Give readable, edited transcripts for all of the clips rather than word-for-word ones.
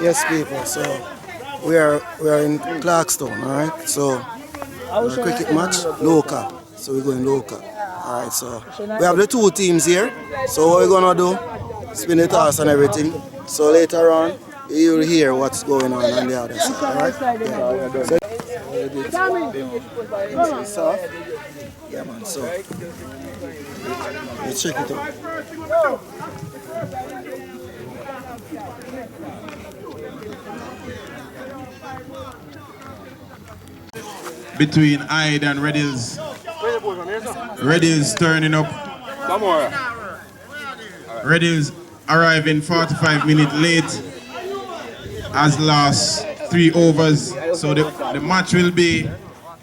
Yes, people. So we are in Clarkstown, all right. So a cricket match, local. So we're going local. All right. So we have the two teams here. So what we're gonna do? Spin the toss and everything. So later on, you'll hear what's going on the other side. All right. Yeah. So, yeah, man. So let's check it out. Between Hyde and Red Hills. Red Hills turning up. Red Hills arriving 45 minutes late, has lost 3 overs. So the match will be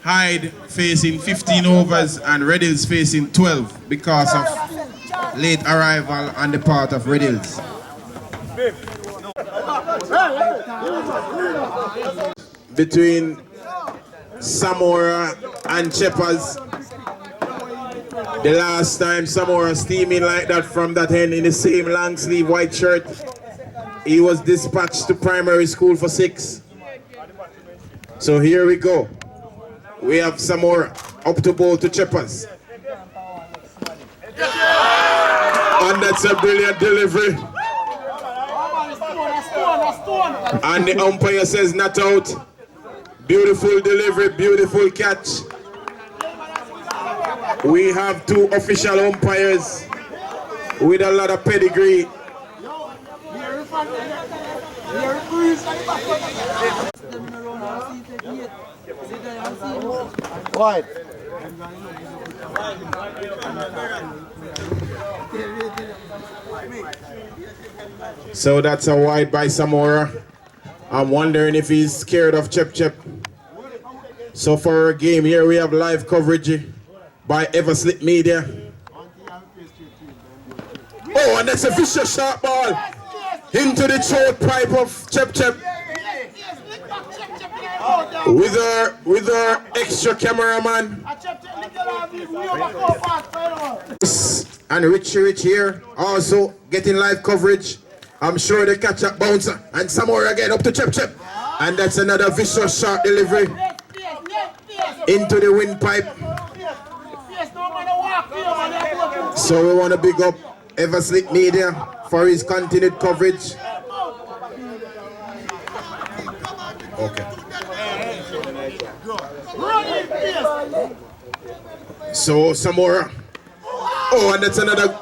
Hyde facing 15 overs and Red Hills facing 12 because of late arrival on the part of Red Hills. Between Samora and Cheppers. The last time Samora steaming like that from that end in the same long sleeve white shirt, he was dispatched to primary school for 6. So here we go. We have Samora up to bowl to Cheppers. And that's a brilliant delivery. And the umpire says not out. Beautiful delivery, beautiful catch. We have 2 official umpires with a lot of pedigree. Wide. So that's a wide by Samora. I'm wondering if he's scared of Chep. So for our game here, we have live coverage by Everslip Media. Oh, and that's a vicious shot ball into the throat pipe of Chep. With her extra cameraman. And Richie here also getting live coverage. I'm sure they catch up bouncer and Samora again up to Chep. And that's another vicious shot delivery into the windpipe. So we want to big up Everslip Media for his continued coverage. Okay. So Samora. Oh, and that's another.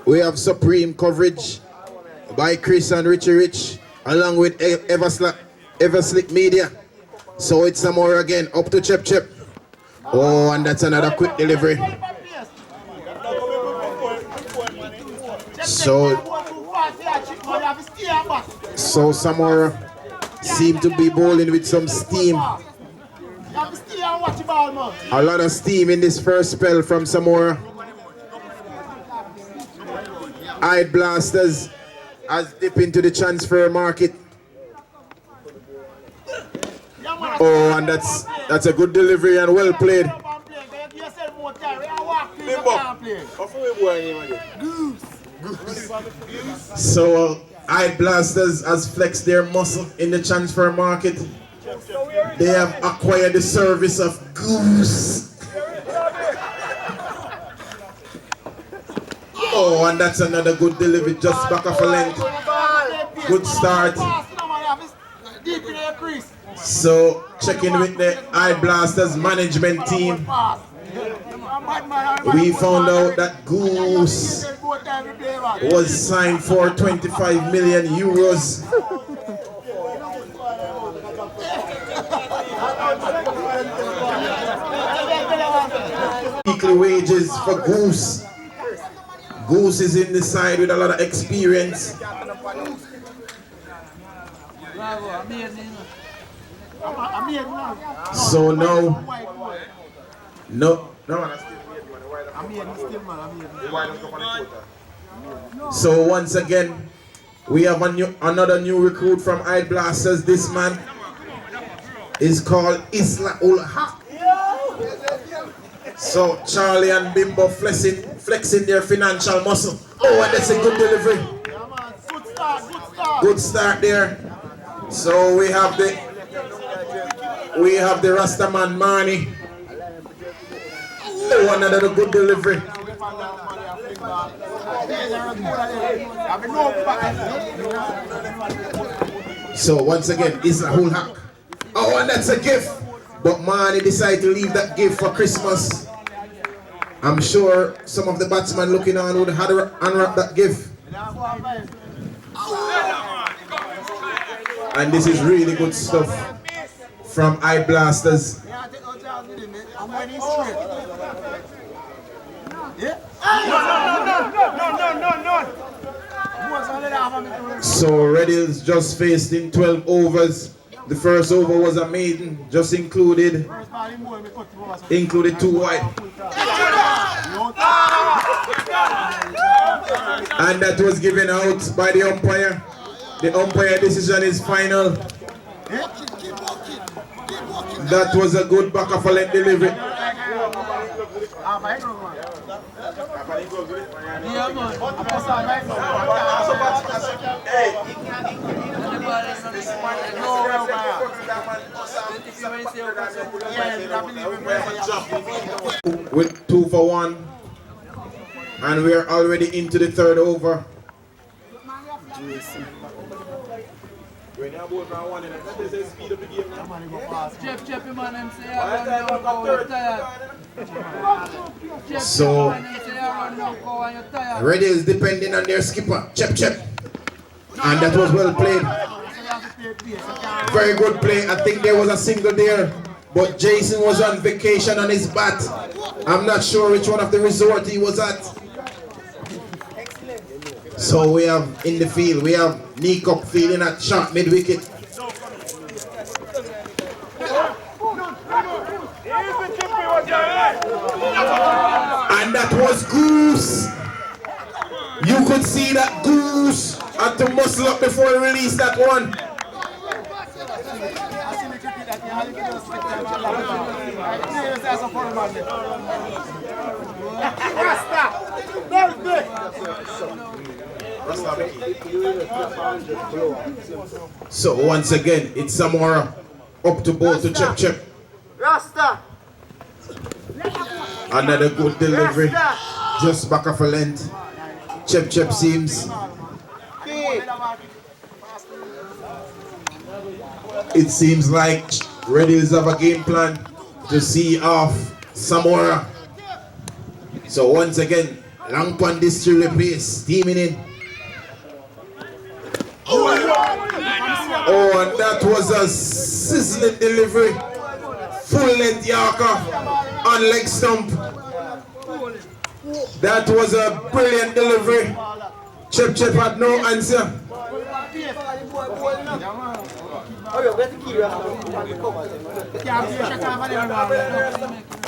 We have supreme coverage by Chris and Richie Rich along with Everslip Media. So it's Samora again up to Chep. Oh, and that's another quick delivery. So Samora seem to be bowling with some steam. A lot of steam in this first spell from Samora. Hyde Blasters has dipped into the transfer market. Oh, and that's a good delivery and well played. So Hyde Blasters has flexed their muscle in the transfer market. They have acquired the service of Goose. Oh, and that's another good delivery just back off a length. Good start. So checking with the Hyde Blasters management team. We found out that Goose was signed for 25 million euros. Weekly wages for Goose. Goose is in the side with a lot of experience. So no. So once again, we have another new recruit from Hyde Blasters. This man is called Isla Ul Haq. So Charlie and Bimbo flexing their financial muscle. Oh, and that's a good delivery. Good start there. So we have the Rastaman Mani. Oh, another good delivery. So once again, it's a whole hack. Oh, and that's a gift. But Mani decided to leave that gift for Christmas. I'm sure some of the batsmen looking on would have unwrap that gift. And this is really good stuff from Eye Blasters. So Red Hills just faced in 12 overs. The first over was a maiden, just included 2 wide. And that was given out by the umpire. The umpire decision is final. That was a good back of a length delivery. With 2 for 1, and we are already into the 3rd over. So Red is depending on their skipper, Chep, and that was well played. Very good play. I think there was a single there, but Jason was on vacation on his bat. I'm not sure which one of the resort he was at. So we have in the field, we have Nikop fielding at short mid wicket. And that was Goose. You could see that Goose had to muscle up before he released that one. So once again, it's Samora up to ball to Chep. Rasta. Another good delivery, just back of a length. Chep seems. It seems like Red Hills have a game plan to see off Samora. So once again, long pond district pace, steaming in. Oh, and that was a sizzling delivery. Full length Yorker on leg stump. That was a brilliant delivery. Chep had no answer.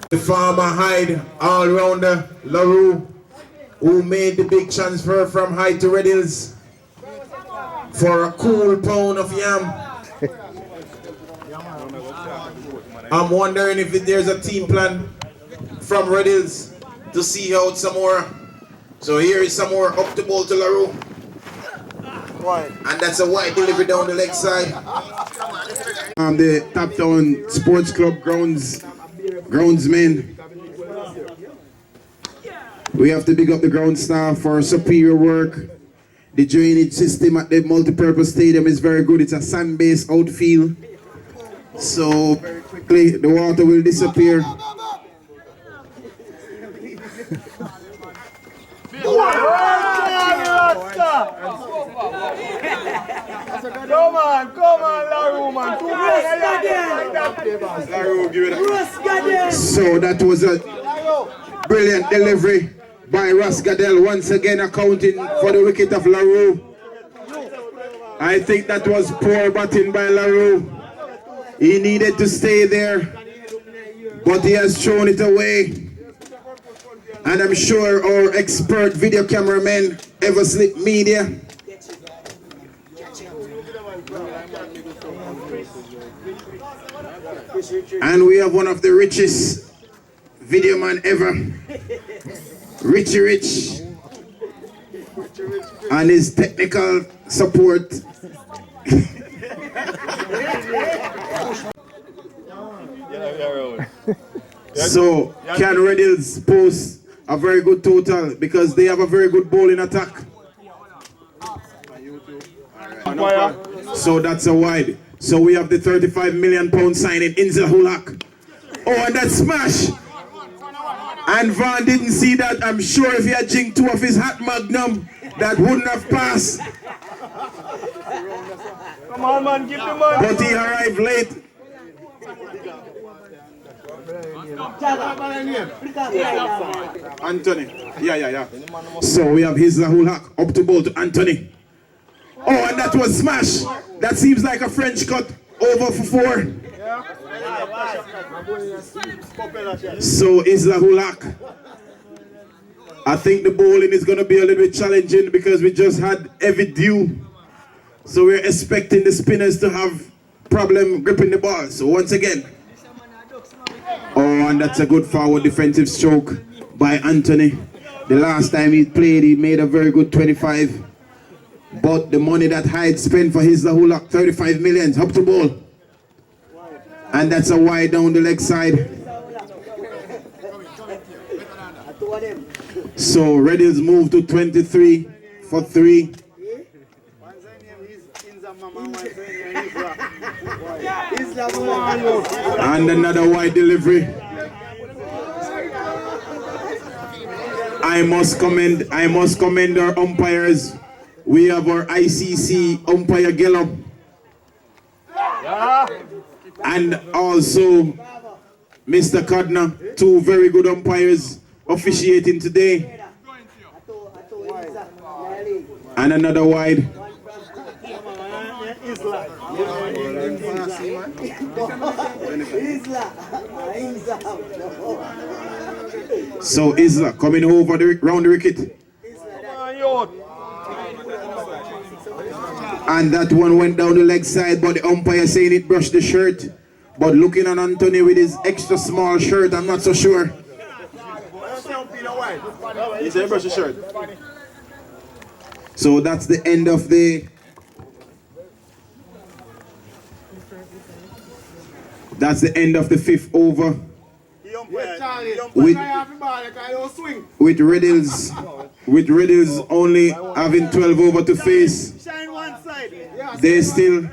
The farmer Hyde all-rounder LaRue, who made the big transfer from Hyde to Red Hills for a cool pound of yam. I'm wondering if there's a team plan from Red Hills to see out Samora. So here is Samora up the ball to LaRue. And that's a wide delivery down the leg side. The Top Town Sports Club groundsmen. We have to big up the ground staff for superior work. The drainage system at the multi-purpose stadium is very good. It's a sand-based outfield. So very quickly the water will disappear. Come on, LaRue, man. So that was a brilliant delivery by Rascadel, once again accounting for the wicket of LaRue. I think that was poor batting by LaRue. He needed to stay there, but he has thrown it away. And I'm sure our expert video cameraman, Everslip Media, and we have one of the richest video man ever, Richie Rich, and his technical support. So, can Red Hills post a very good total because they have a very good bowling attack. So that's a wide. So we have the £35 million signing in Zahulak. Oh, and that smash. And Van didn't see that. I'm sure if he had jinked 2 of his hat magnum, that wouldn't have passed. Come on, man, give the money. But he arrived late. Anthony. Yeah. So we have his Zahulak up to ball to Anthony. Oh, and that was smash. That seems like a French cut over for 4. So Isla Hulak. I think the bowling is going to be a little bit challenging because we just had heavy dew. So we're expecting the spinners to have problem gripping the ball. So once again. Oh, and that's a good forward defensive stroke by Anthony. The last time he played, he made a very good 25. But the money that Hyde spent for his Zahulak, 35 million, up to ball. And that's a wide down the leg side. So Red Hills move to 23 for 3. And another wide delivery. I must commend our umpires. We have our ICC umpire Gallup. And also Mr. Codner, 2 very good umpires officiating today. And another wide. So Isla coming over round the wicket. And that one went down the leg side, but the umpire saying it brushed the shirt. But looking at Anthony with his extra small shirt, I'm not so sure. He said brush the shirt. So that's the end of the... That's the end of the 5th over. With Red Hills only having 12 over to face. They still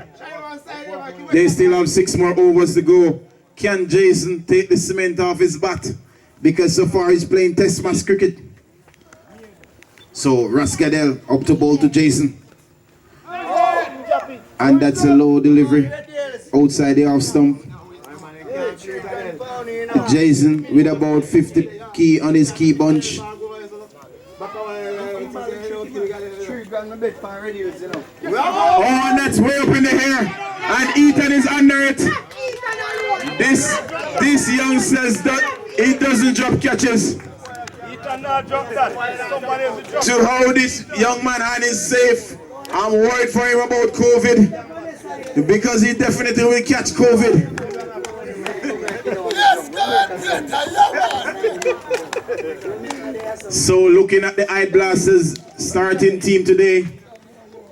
have 6 more overs to go. Can Jason take the cement off his bat? Because so far he's playing test match cricket. So Rascadel up to ball to Jason. And that's a low delivery outside the off stump. Jason with about 50 key on his key bunch. Oh, and that's way up in the air. And Ethan is under it. This young says that he doesn't drop catches. Ethan not drop that. Somebody else will drop. To how this young man hand is safe. I'm worried for him about COVID. Because he definitely will catch COVID. So looking at the Eye Blasters starting team today,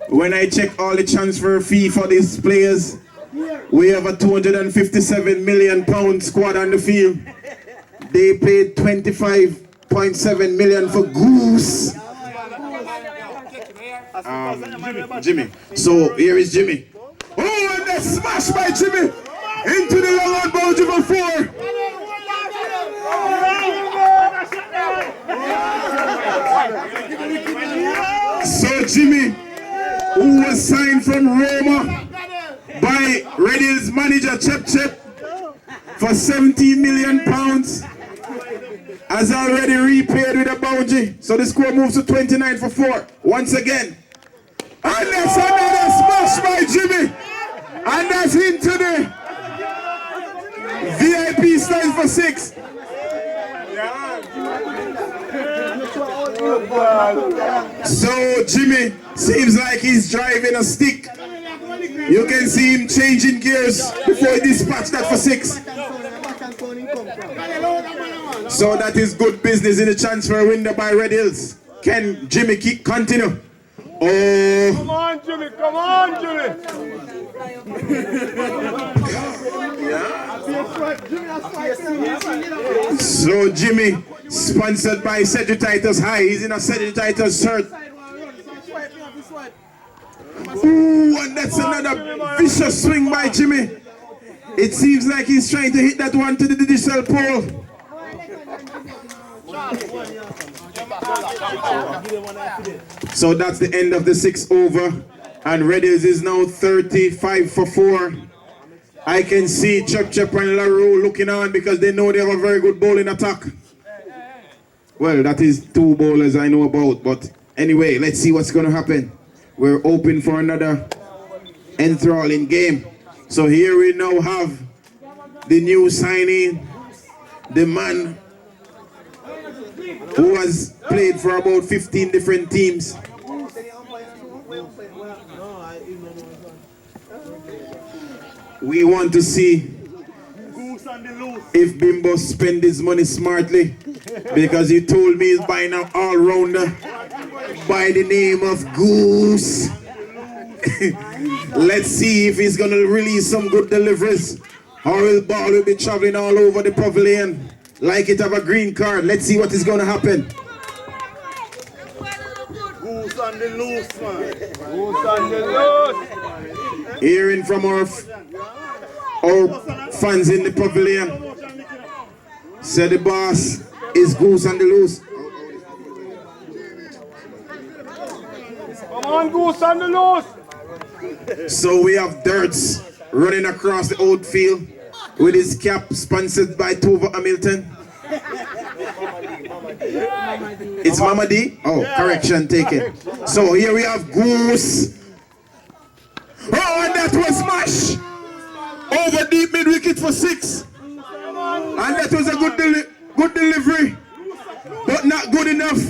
when I check all the transfer fee for these players, we have a £257 million squad on the field. They paid $25.7 million for Goose. Jimmy. So here is Jimmy. Oh, and that's smashed by Jimmy into the long on boundary for 4. So Jimmy, who was signed from Roma by Red Hills manager Chep for £17 million, has already repaid with a boundary. So the score moves to 29 for 4. Once again. And that's another smash by Jimmy. And that's into the VIP stands for 6. So Jimmy seems like he's driving a stick. You can see him changing gears before he dispatched that for 6. So that is good business in the transfer window by Red Hills. Can Jimmy continue? Oh. Come on, Jimmy. Come on, Jimmy. So Jimmy, sponsored by Cedric Titus High. He's in a Cedric Titus shirt. Ooh, and that's another vicious swing by Jimmy. It seems like he's trying to hit that one to the digital pole. So that's the end of the 6 over. And Red Hills is now 35 for 4. I can see Chep and LaRue looking on because they know they have a very good bowling attack. Well, that is 2 bowlers I know about. But anyway, let's see what's going to happen. We're open for another enthralling game. So here we now have the new signing, the man who has played for about 15 different teams. We want to see if Bimbo spend his money smartly, because he told me he's buying an all-rounder by the name of Goose. Let's see if he's going to release some good deliveries, or his ball will be traveling all over the pavilion like it have a green card. Let's see what is going to happen. Goose on the loose, man. Goose on the loose. Hearing from our fans in the pavilion, said the boss is Goose on the loose. Come on, Goose on the loose. So we have Dirts running across the outfield with his cap sponsored by Tova Hamilton. It's Mama D? Oh, correction taken. So here we have Goose. Oh, and that was smash! Over deep mid wicket for 6. And that was a good delivery, but not good enough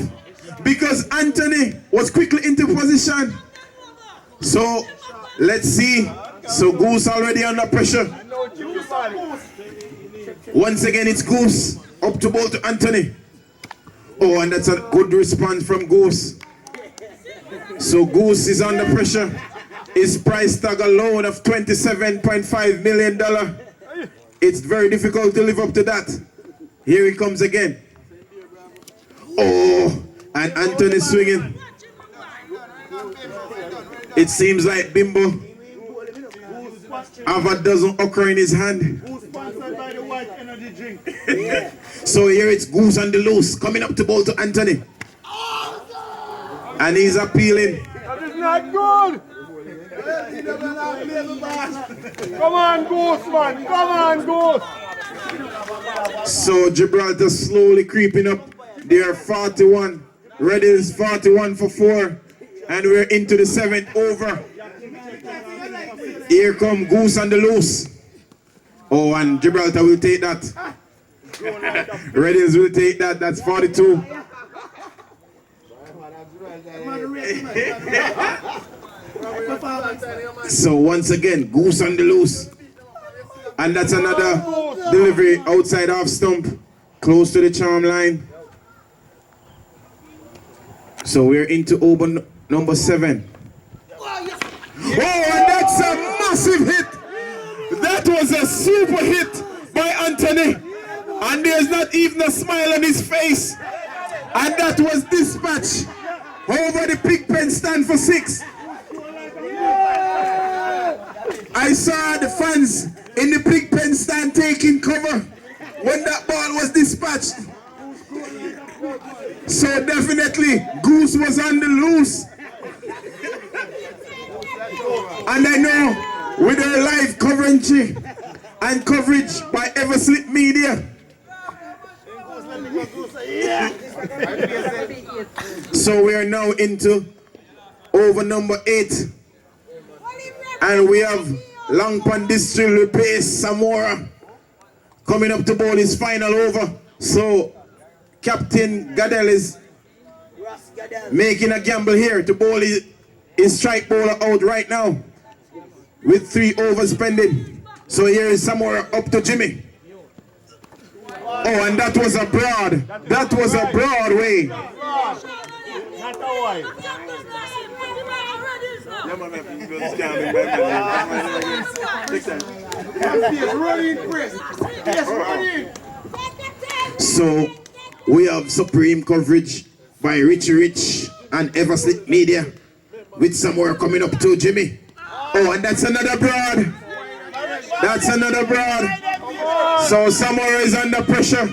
because Anthony was quickly into position. So let's see. So Goose already under pressure. Once again, it's Goose up to ball to Anthony. Oh, and that's a good response from Goose. So Goose is under pressure. His price tag alone of $27.5 million. It's very difficult to live up to that. Here he comes again. Oh, and Anthony swinging. It seems like Bimbo have a dozen okra in his hand. So here it's Goose on the loose, coming up to ball to Anthony. And he's appealing. That is not good. Come on, Goose, man. Come on, Goose. So Gibraltar slowly creeping up. They are 41. Red is 41 for 4. And we're into the 7th over. Here come Goose on the loose. Oh, and Gibraltar will take that. Red Hills will take that. That's 42. So once again, Goose on the loose. And that's another delivery outside half stump, close to the charm line. So we're into over number 7. Oh, and that's a massive hit. That was a super hit by Anthony. And there's not even a smile on his face. And that was dispatch over the pig pen stand for 6. I saw the fans in the pig pen stand taking cover when that ball was dispatched. So definitely Goose was on the loose. And I know with her live coverage and coverage by Everslip Media. So we are now into over number 8. And we have Longpan District Pace Samora coming up to bowl his final over. So Captain Gadel is making a gamble here to bowl his strike bowler out right now with 3 overs pending. So here is Samora up to Jimmy. Oh, and that was a broad. That was a Broadway. Not a white. So we have supreme coverage by Richie Rich and Everslick Media with somewhere coming up to Jimmy. Oh, and that's another broad. That's another broad. So somewhere is under pressure.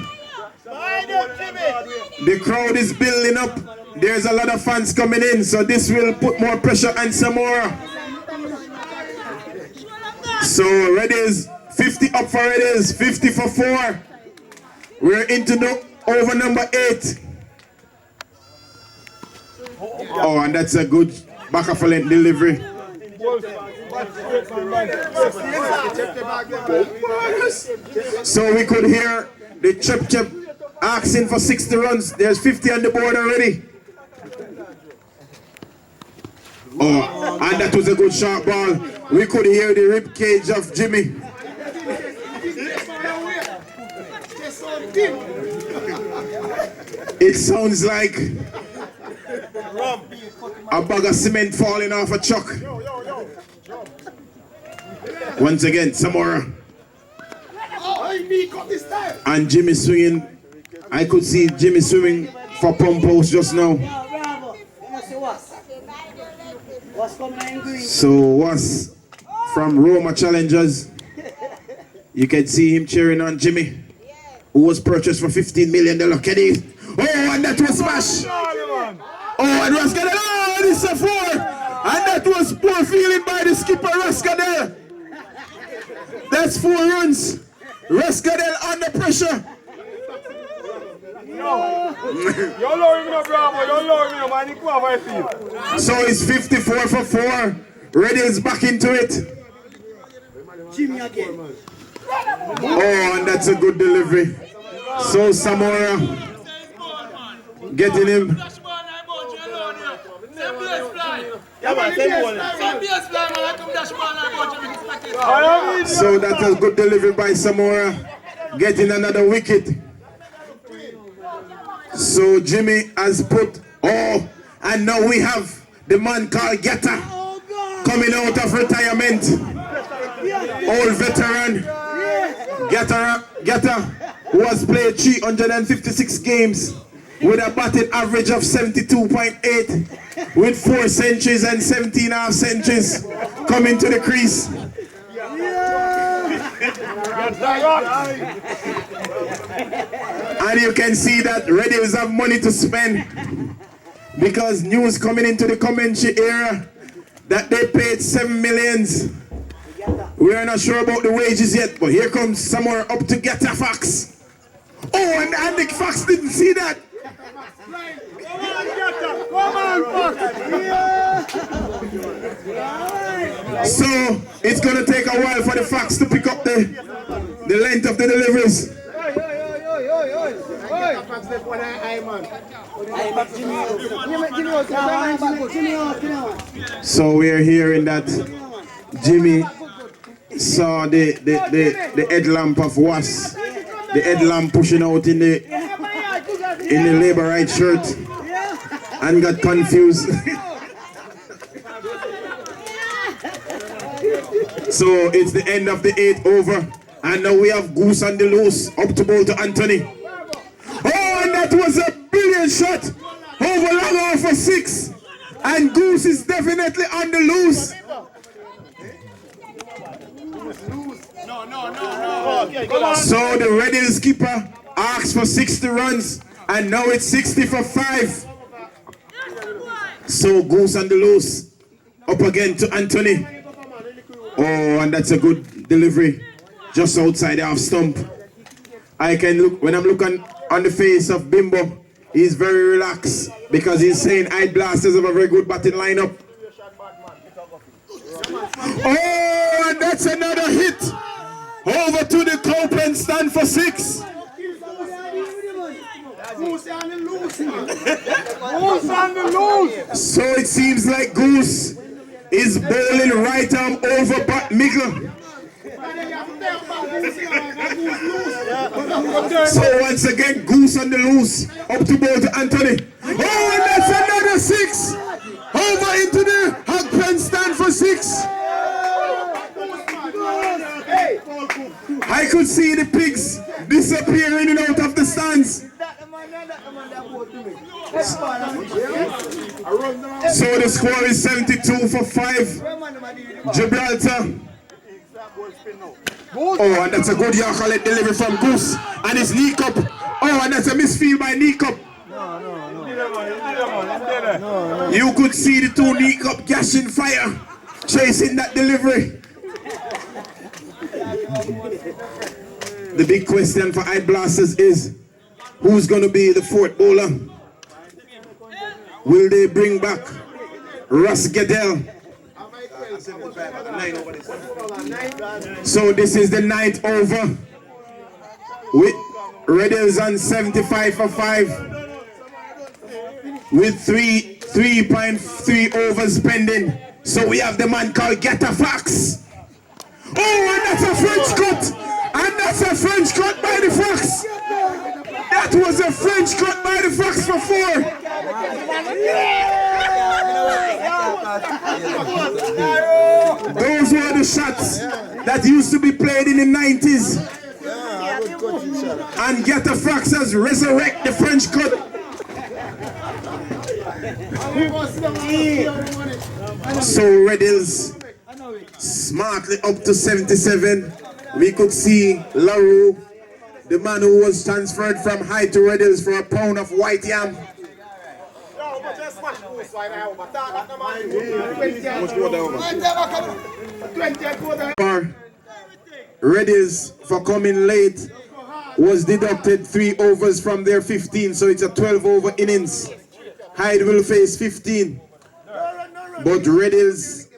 The crowd is building up. There's a lot of fans coming in, so this will put more pressure on Samora. So Red is 50 up for Red is 50 for 4. We're into the over number 8. Oh, and that's a good back of a length delivery. So we could hear the chip asking for 60 runs. There's 50 on the board already. Oh, and that was a good short ball. We could hear the rib cage of Jimmy. It sounds like a bag of cement falling off a truck. Once again, Samora. And Jimmy swinging. I could see Jimmy swimming for pump post just now. So was from Roma Challengers. You can see him cheering on Jimmy, who was purchased for $15 million. Can he? Oh, and that was smash. Oh, and Rascadel. Oh, this is a 4. And that was poor feeling by the skipper Rascadel. That's 4 runs. Rascadel under pressure. You're lowering me up, Bravo. You're lowering me up, man. You come over here. So it's 54 for 4. Red is back into it. Jimmy again. Oh, and that's a good delivery. So Samora getting him. So that's a good delivery by Samora, getting another wicket. So Jimmy has put, oh, and now we have the man called Geta coming out of retirement. Old veteran. Geta, who has played 356 games with a batting average of 72.8 with 4 centuries and 17 half centuries coming to the crease. And you can see that Redies have money to spend because news coming into the commentary era that they paid $7 million. We are not sure about the wages yet, but here comes somewhere up to get a Fox. Oh, and Andy Fox didn't see that. So it's gonna take a while for the Fox to pick up the length of the deliveries. So we are hearing that Jimmy saw the headlamp of Was, the headlamp pushing out in the labor right shirt, and got confused. So it's the end of the 8th over, and now we have Goose on the loose up to bowl to Anthony. Oh, and that was a brilliant shot over long off for 6, and Goose is definitely on the loose. So the Redies keeper asked for 60 runs, and now it's 60 for 5. So Goose on the loose, up again to Anthony. Oh, and that's a good delivery, just outside the half stump. I can look, when I'm looking on the face of Bimbo, he's very relaxed because he's saying Eyed Blasters have a very good batting lineup. Oh, and that's another hit. Over to the Copeland stand for 6. So it seems like Goose is bowling right arm over but middle. So once again, Goose on the loose. Up to ball to Anthony. Oh, and that's another 6. Over into the hog pen stand for 6. I could see the pigs disappearing in and out of the stands. So the score is 72 for 5. Gibraltar. Oh, and that's a good York delivery from Goose. And it's knee cup. Oh, and that's a misfield by knee cup. You could see the two knee cup gashing fire, chasing that delivery. The big question for Eye Blasters is, who's going to be the fourth bowler? Will they bring back Russ Goodell? So this is the 9th over with Red on 75 for 5 with 3.3 overs pending. So we have the man called Get a Fox. Oh, and that's a French cut! And that's a French cut by the Fox! That was a French cut by the Fox for 4! Those were the shots that used to be played in the 90s. And Get a Fox has resurrected the French cut. So Red Hills smartly up to 77. We could see LaRue, the man who was transferred from High to Red Hills for a pound of white yam. Red Hills, for coming late, was deducted 3 overs from their 15, so it's a 12 over innings. Hyde will face 15, but Red Hills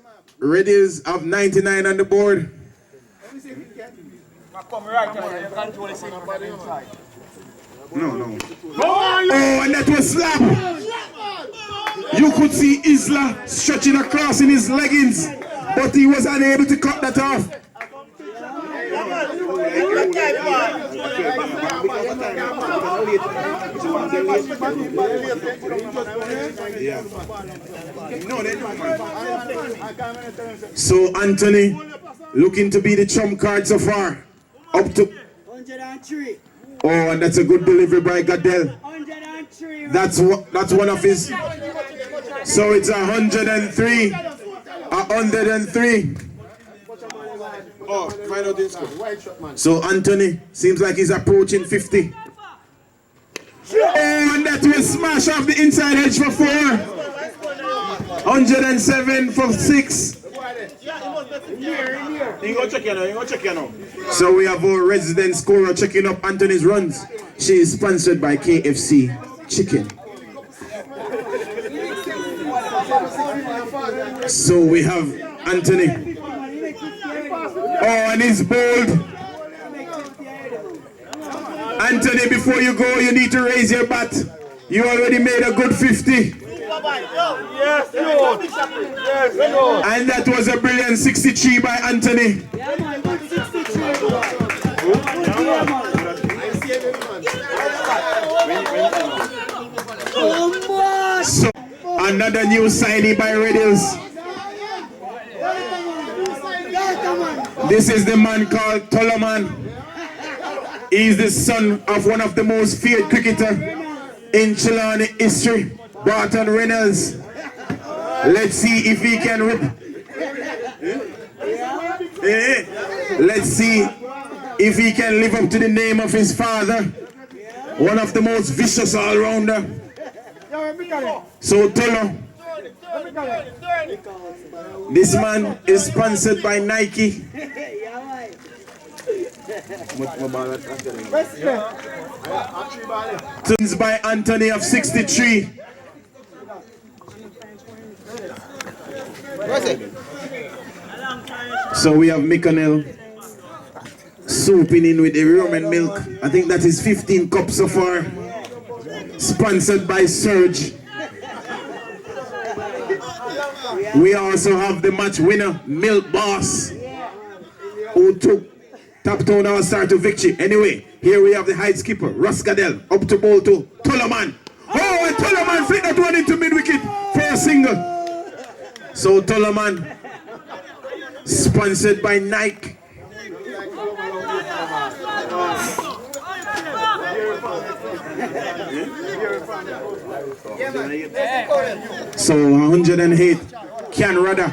have 99 on the board. No. Oh, and that was slap. You could see Isla stretching across in his leggings, but he was unable to cut that off. So Anthony looking to be the trump card so far. Up to 103. Oh, and that's a good delivery by Goodell. 103. That's one of his. So it's 103. 103. Oh, find out this. So Anthony seems like he's approaching 50. Oh, and that will smash off the inside edge for 4. 107 for 6. So we have our resident scorer checking up Anthony's runs. She is sponsored by KFC Chicken. So we have Anthony. Oh, and he's bold. Anthony, before you go, you need to raise your bat. You already made a good 50. Yes, Lord. Yes, Lord. And that was a brilliant 63 by Anthony. So, another new signing by Red Hills. This is the man called Trelawny. He's the son of one of the most feared cricketers in Trelawny history, Barton Reynolds. Let's see if he can rip. Let's see if he can live up to the name of his father, one of the most vicious all-rounder. So Tolo, this man is sponsored by Nike. Tunes by Anthony of 63. So we have Micanel souping in with the rum and milk. I think that is 15 cups so far. Sponsored by Surge. We also have the match winner, Milk Boss, who took Top Town All Star to Richie. Anyway, here we have the high skipper, Russ Gadell, up to ball to Toloman. Oh, and Toloman flick that one into mid-wicket for a single. So Toloman, sponsored by Nike. So 108, Can Rudder.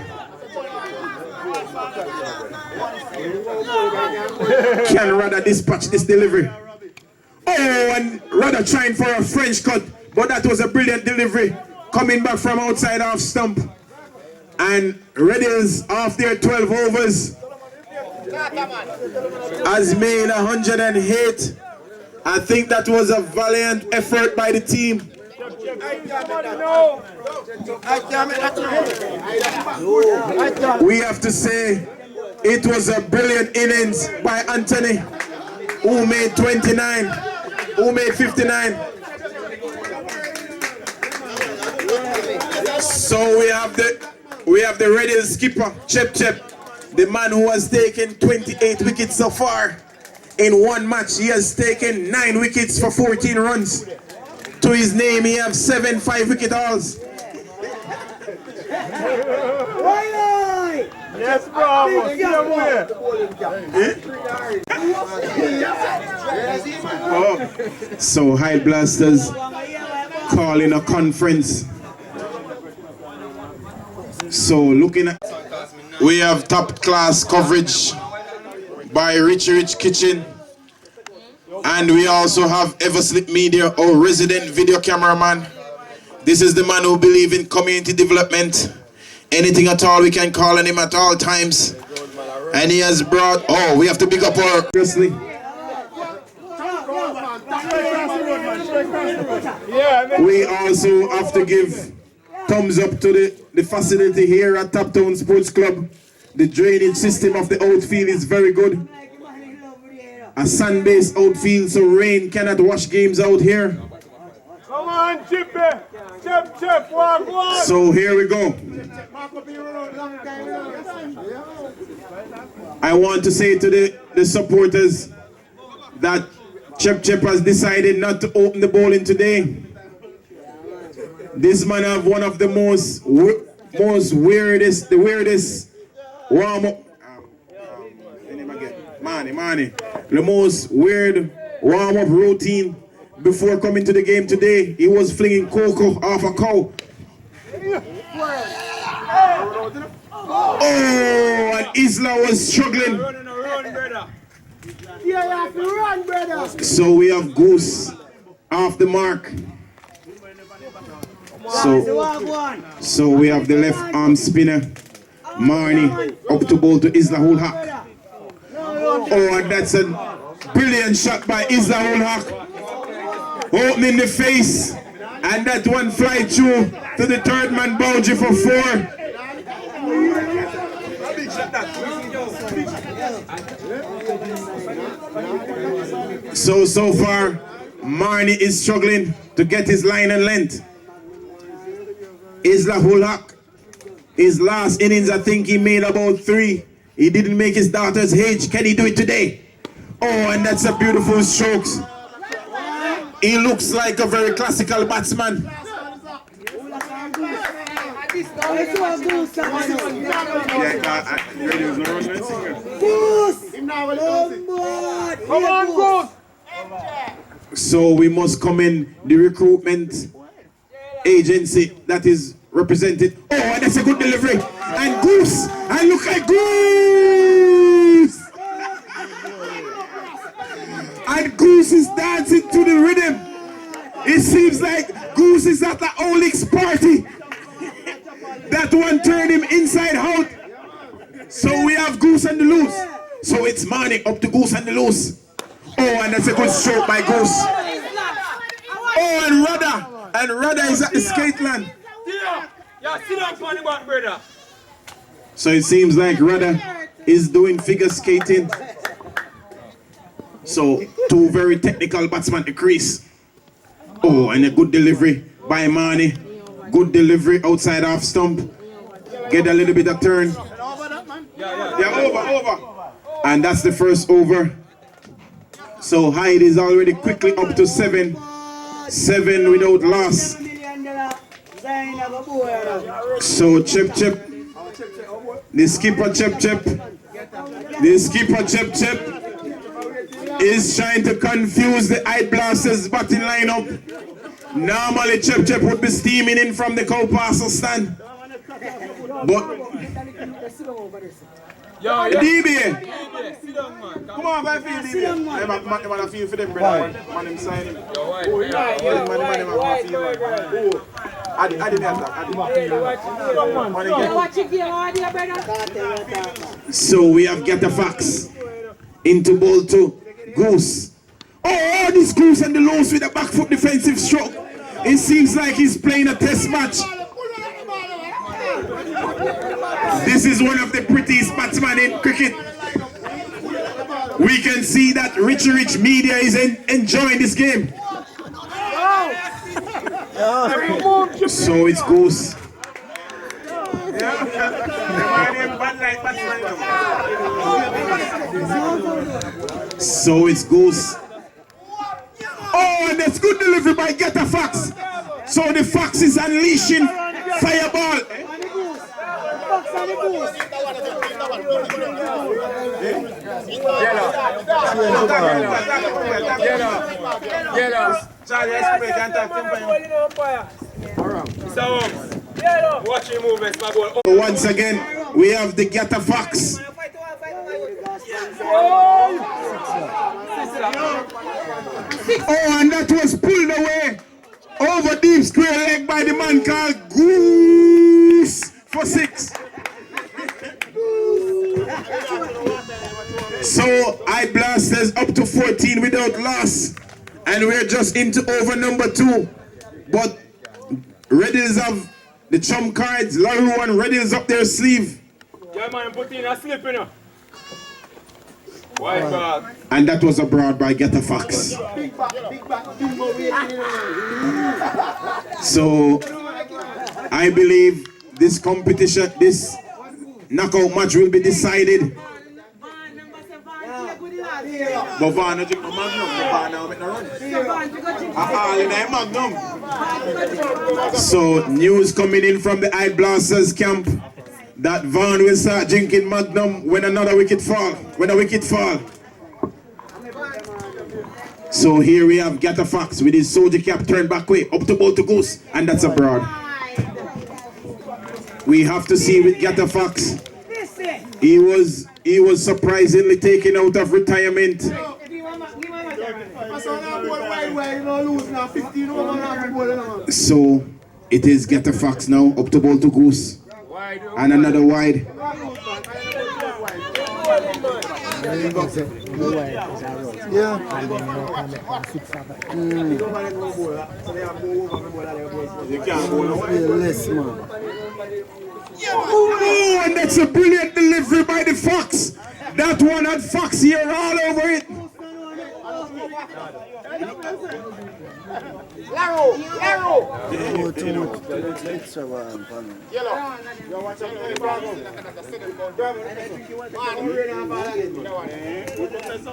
Can Rudder dispatch this delivery. Oh, and Rudder trying for a French cut, but that was a brilliant delivery. Coming back from outside half stump. And Reddles, off their 12 overs, has made 108. I think that was a valiant effort by the team. We have to say it was a brilliant innings by Anthony, who made 29, who made 59. So we have the Reddell skipper, Chep, the man who has taken 28 wickets so far. In one match, he has taken 9 wickets for 14 runs. To his name, he has 7 5-wicket hauls. Yes, bravo. So High Blasters calling a conference. So looking at, we have top class coverage by Richie Kitchen, and we also have Everslip Media, our resident video cameraman. This is the man who believes in community development. Anything at all, we can call on him at all times. And he has brought, oh, we have to big up our wrestling. We also have to give thumbs up to the facility here at Top Town Sports Club. The drainage system of the outfield is very good. A sand-based outfield, so rain cannot wash games out here. Come on, Chip, walk. So here we go. I want to say to the supporters that Chep has decided not to open the bowling today. This man have one of the weirdest warm-up. The most weird warm-up routine before coming to the game today. He was flinging cocoa off a cow. Oh, and Isla was struggling. So we have Goose off the mark. So we have the left arm spinner, Marnie, up to ball to Isla Hulhak. Oh, and that's a brilliant shot by Isla Hulhak. Opening the face, and that one fly through to the third man boundary for 4. So far, Marnie is struggling to get his line and length. Isla Hulhak, his last innings, I think he made about 3. He didn't make his daughter's age. Can he do it today? Oh, and that's a beautiful stroke. He looks like a very classical batsman. Come on, Goose. So we must commend the recruitment agency that is represented. Oh, and that's a good delivery. And Goose, and look at Goose. And Goose is dancing to the rhythm. It seems like Goose is at the Olix party. That one turned him inside out. So we have Goose and the loose. So it's Marnie up to Goose and the loose. Oh, and that's a good stroke by Goose. Oh, and Rudder. And Rudder is at the skate land. So it seems like Rudder is doing figure skating. So 2 very technical batsmen to crease. Oh, and a good delivery by Marnie. Good delivery outside half stump. Get a little bit of turn. Yeah, over. And that's the first over. So Hyde is already quickly up to 7. 7 without loss. So Chip. The skipper Chip. The skipper Chip is trying to confuse the Hyde Blasters batting lineup. Normally Chip would be steaming in from the cow parcel stand. But DB, come on, I feel DB. I want to feel for them, brother. Man, him sign him. So we have Get a Fax into ball 2. Goose. Oh, this Goose and the lows with a back foot defensive stroke. It seems like he's playing a test match. This is one of the prettiest batsmen in cricket. We can see that Richie Media is enjoying this game. So it's Goose. So it's Goose. Oh, and that's good delivery by Get a Fax. So the Fox is unleashing fireball. Once again, we have the Get a Fax. Oh, and that was pulled away over deep square leg by the man called Goose for 6. So Hyde Blasters up to 14 without loss, and we're just into over number 2. But Reddles have the trump cards. Larue and Reddles up their sleeve. Yeah, man, put in a slip, you know. And that was abroad by Get a Fax. So I believe this competition, this knockout match will be decided. But Van drink the Magnum, Van now make the run. So news coming in from the Hyde Blasters camp that Van will start drinking Magnum when another wicket fall. When a wicket fall. So here we have Get a Fax with his soldier cap turned back way up to ball to Goose, and that's abroad. We have to see with Get a Fax. He was surprisingly taken out of retirement. So it is Get a Fax now, up to ball to Goose. And another wide. Oh, and that's a brilliant delivery by the Fox. That one had Fox here all over it.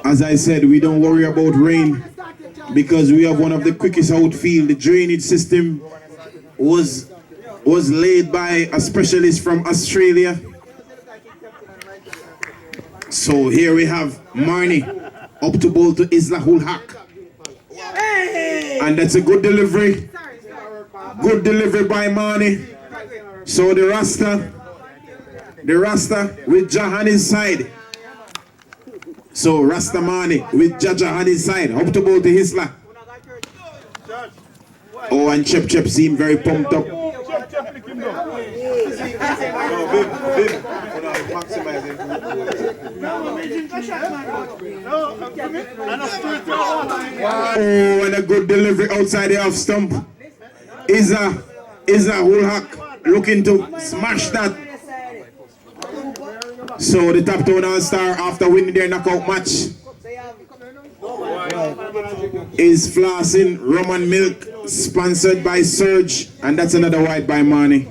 As I said, we don't worry about rain because we have one of the quickest outfield. The drainage system was laid by a specialist from Australia. So here we have Marnie up to ball to Isla Hulhak. And that's a good delivery. Good delivery by Marnie. So the Rasta with Jah on his side. So Rasta Marnie with Jaja on his side. Up to ball to Isla. Oh, and Chip seem very pumped up. Oh, and a good delivery outside the off stump. Is a Hulhak looking to smash that. So the top town all-star, after winning their knockout match, is flossing rum and milk, sponsored by Surge, and that's another wide by Marnie.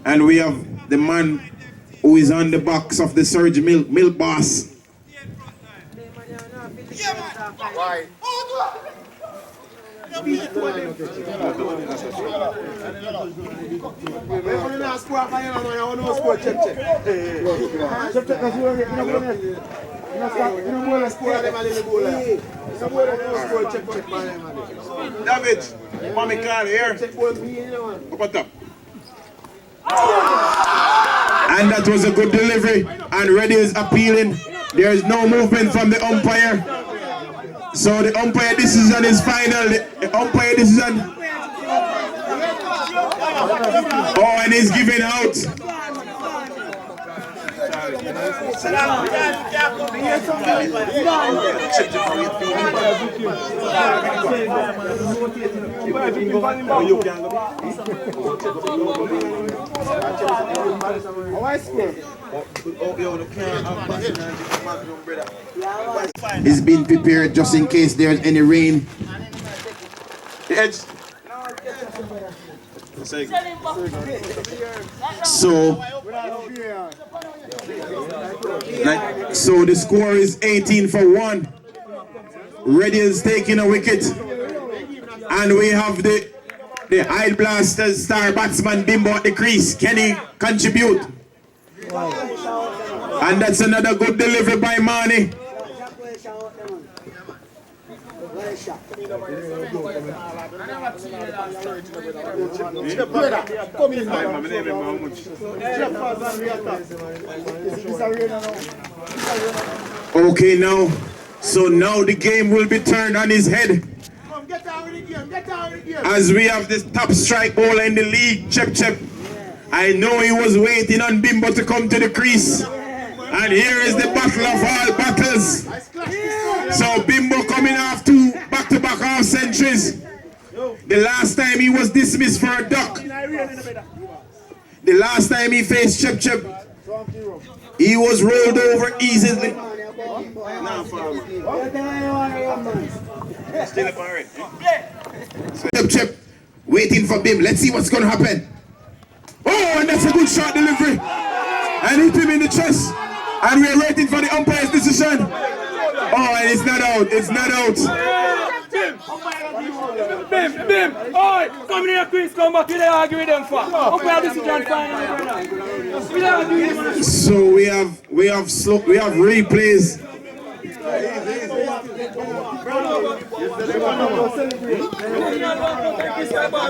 And we have the man who is on the box of the Surge milk boss, Why? David, mommy call here. Up on top. And that was a good delivery. And Reddy is appealing. There is no movement from the umpire. So the umpire decision is final. The umpire decision. Oh, and he's giving out. He's been prepared just in case there's any rain. Edge. So the score is 18-1. Reddy is taking a wicket. And we have the High Blasters star batsman Bimbo at the crease. Can he contribute? And that's another good delivery by Mani. Okay, now, so now the game will be turned on his head. As we have this top strike bowler in the league, Chep. I know he was waiting on Bimbo to come to the crease. And here is the battle of all battles. So Bimbo coming off two back-to-back half centuries. The last time he was dismissed for a duck. The last time he faced Chep, he was rolled over easily. Chep, waiting for Bim. Let's see what's going to happen. Oh, and that's a good shot delivery. And hit him in the chest. And we're waiting for the umpire's decision. Oh, and it's not out. It's not out. Bim. Oi, come here, Chris. Come back. You don't argue with them for. Umpire decision final. So we have replays.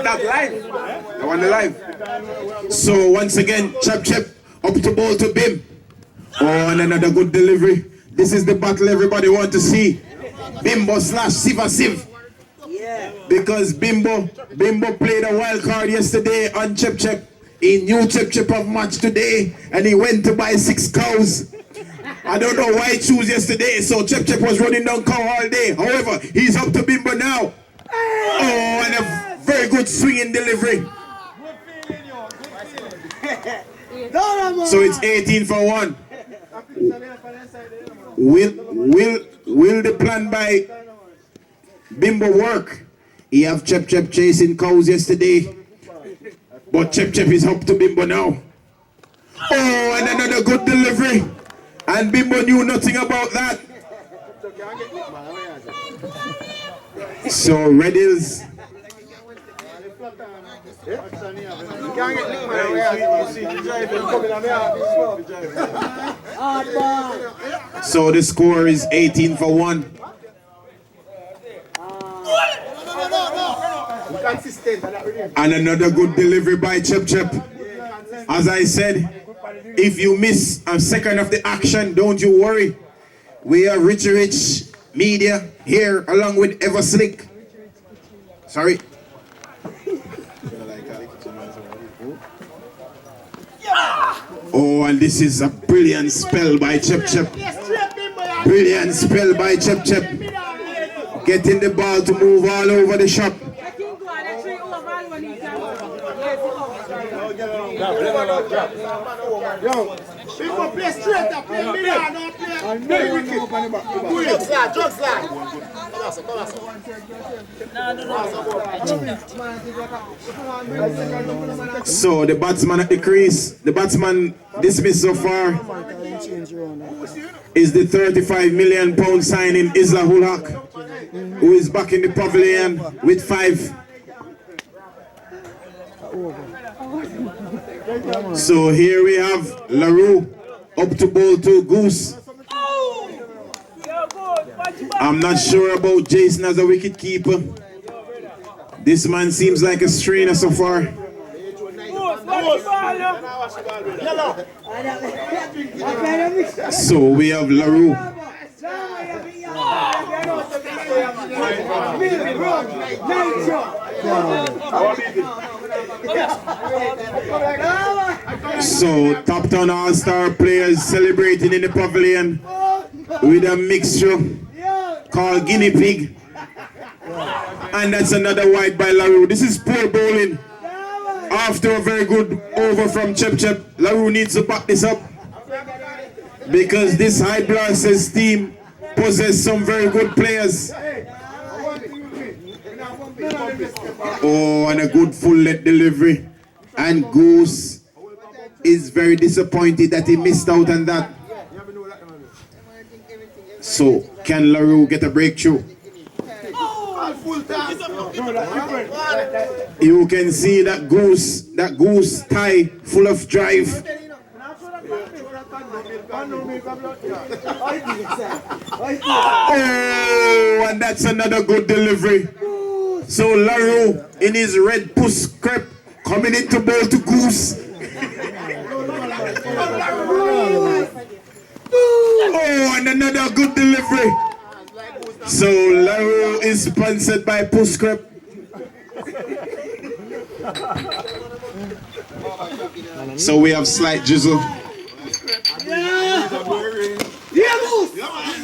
That live. I want the live. So once again, Chep up to ball to Bim. Oh, and another good delivery. This is the battle everybody want to see. Bimbo / Siv. Because Bimbo played a wild card yesterday on Chep. He knew Chep have match today, and he went to buy 6 cows. I don't know why he chose yesterday, so Chep was running down cow all day. However, he's up to Bimbo now. Oh, and a very good swinging delivery. So it's 18-1. Will the plan by Bimbo work? He have Chep chasing cows yesterday, but Chep is up to Bimbo now. Oh, and another good delivery. And Bimbo knew nothing about that. So Reddy's. So the score is 18-1. And another good delivery by Chep. As I said, if you miss a second of the action, don't you worry. We are Richie Media here along with Ever Slick. Sorry. Oh, and this is a brilliant spell by Chep. Brilliant spell by Chep. Getting the ball to move all over the shop. People play straight up, play middle, don't play. Drug slide. So the batsman at the crease, the batsman dismissed so far is the £35 million signing Isla Hulak, who is back in the pavilion with 5. So here we have LaRue up to bowl to Goose. I'm not sure about Jason as a wicket keeper. This man seems like a strainer so far. So we have LaRue. So top 10 all-star players celebrating in the pavilion with a mixture called guinea pig. And that's another wide by LaRue. This is poor bowling. After a very good over from Chep Chep, LaRue needs to back this up, because this High Blasters team possess some very good players. Oh, and a good full leg delivery. And Goose is very disappointed that he missed out on that. So, can LaRue get a breakthrough? You can see that goose tie full of drive. Oh, and that's another good delivery. So LaRue in his red puss crepe coming into bowl to Goose. Oh, and another good delivery. So LaRue is sponsored by Puss Crepe. So we have slight drizzle.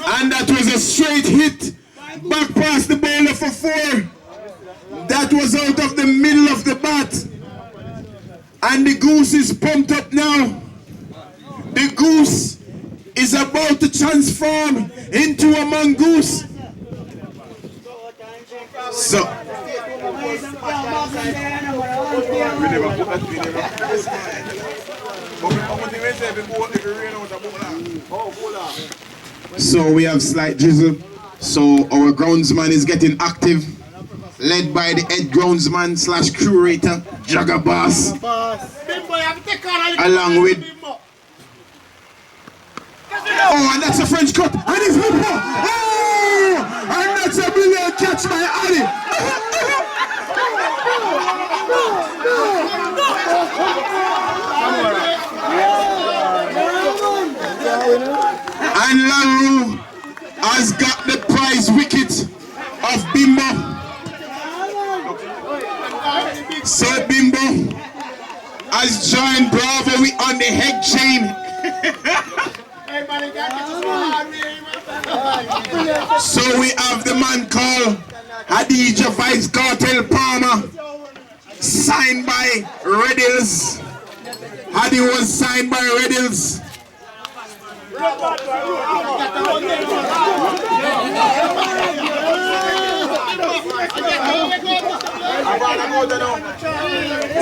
And that was a straight hit back past the bowler for 4. That was out of the middle of the bat. And the Goose is pumped up now. The Goose is about to transform into a mongoose. So we have slight drizzle. So our groundsman is getting active, led by the head groundsman / curator Jagger Boss, along with and that's a French cut, and it's Bimbo. And that's a brilliant catch by Ali. And LaRue has got the prize wicket of Bimbo. So Bimbo has joined Bravo on the head chain. So we have the man called Hadija Vice Cartel Palmer, signed by Redills. Hadi was signed by Redills.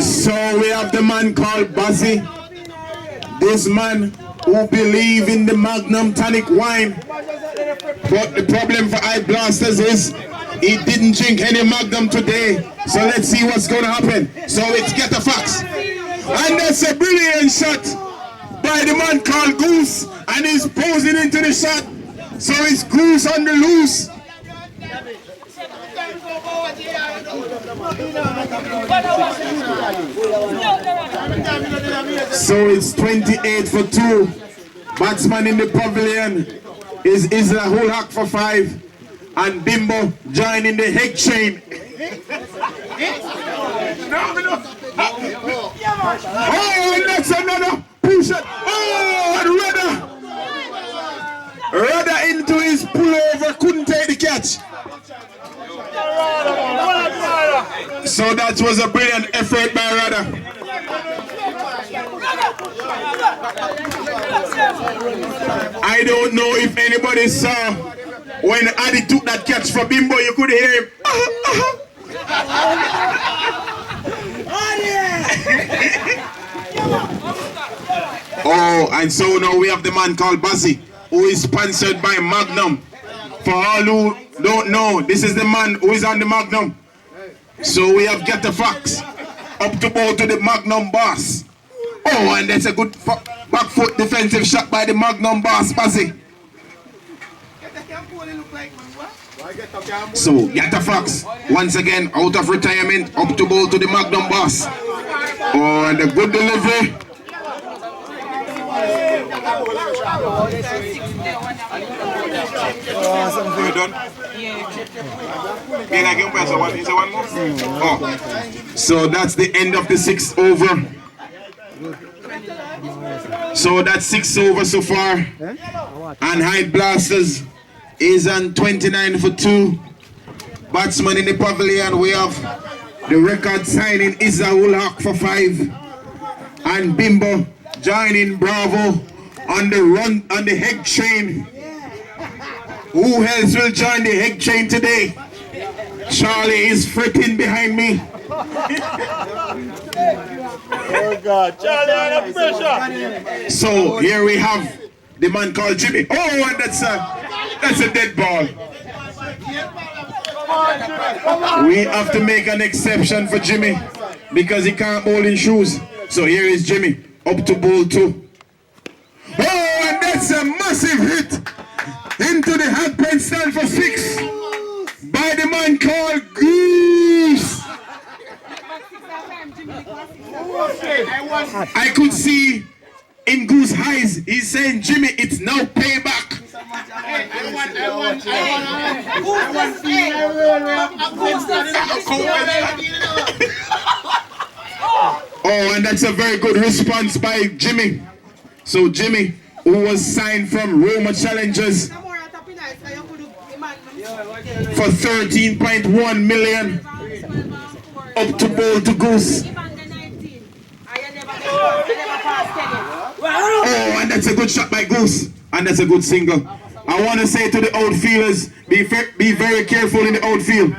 So we have the man called Bazzi. This man who believe in the Magnum tonic wine. But the problem for High Blasters is he didn't drink any Magnum today. So let's see what's going to happen. So it's Get a Fax. And that's a brilliant shot by the man called Goose. And he's posing into the shot. So it's Goose on the loose. So it's 28 for 2. Batsman in the pavilion is Isla Hulak for 5. And Bimbo joining the head chain. Oh, and that's another push shot. Oh, and Rudder into his pullover, couldn't take the catch. So that was a brilliant effort by Rudder. I don't know if anybody saw When Addy took that catch for Bimbo, you could hear him. Oh, and so now we have the man called Bazzi, who is sponsored by Magnum. For all who don't know, this is the man who is on the Magnum. So we have Get the Fox up to bow to the Magnum boss. Oh, and that's a good back foot defensive shot by the Magnum boss, Bazzi. So, Get the Fox, once again, out of retirement, up to bowl to the Magnum boss. Oh, and a good delivery. Something done? Oh. So that's the end of the 6th over. So that's 6 over so far. And Hyde Blasters is on 29 for 2. Batsman in the pavilion, we have the record signing Isaul Haq for 5. And Bimbo joining Bravo on the run on the head train. Who else will join the head train today? Charlie is fretting behind me. Oh God, Charlie under pressure. So here we have the man called Jimmy. Oh, and that's a dead ball. We have to make an exception for Jimmy because he can't bowl in shoes. So here is Jimmy up to bowl 2. Oh, and that's a massive hit into the hot pen stand for 6 by the man called Goose. I could see in Goose's eyes, he's saying, Jimmy, it's now payback. Oh, and that's a very good response by Jimmy. So Jimmy, who was signed from Roma Challengers for 13.1 million, up to bowl to Goose. Oh, and that's a good shot by Goose. And that's a good single. I want to say to the outfielders, be very careful in the outfield.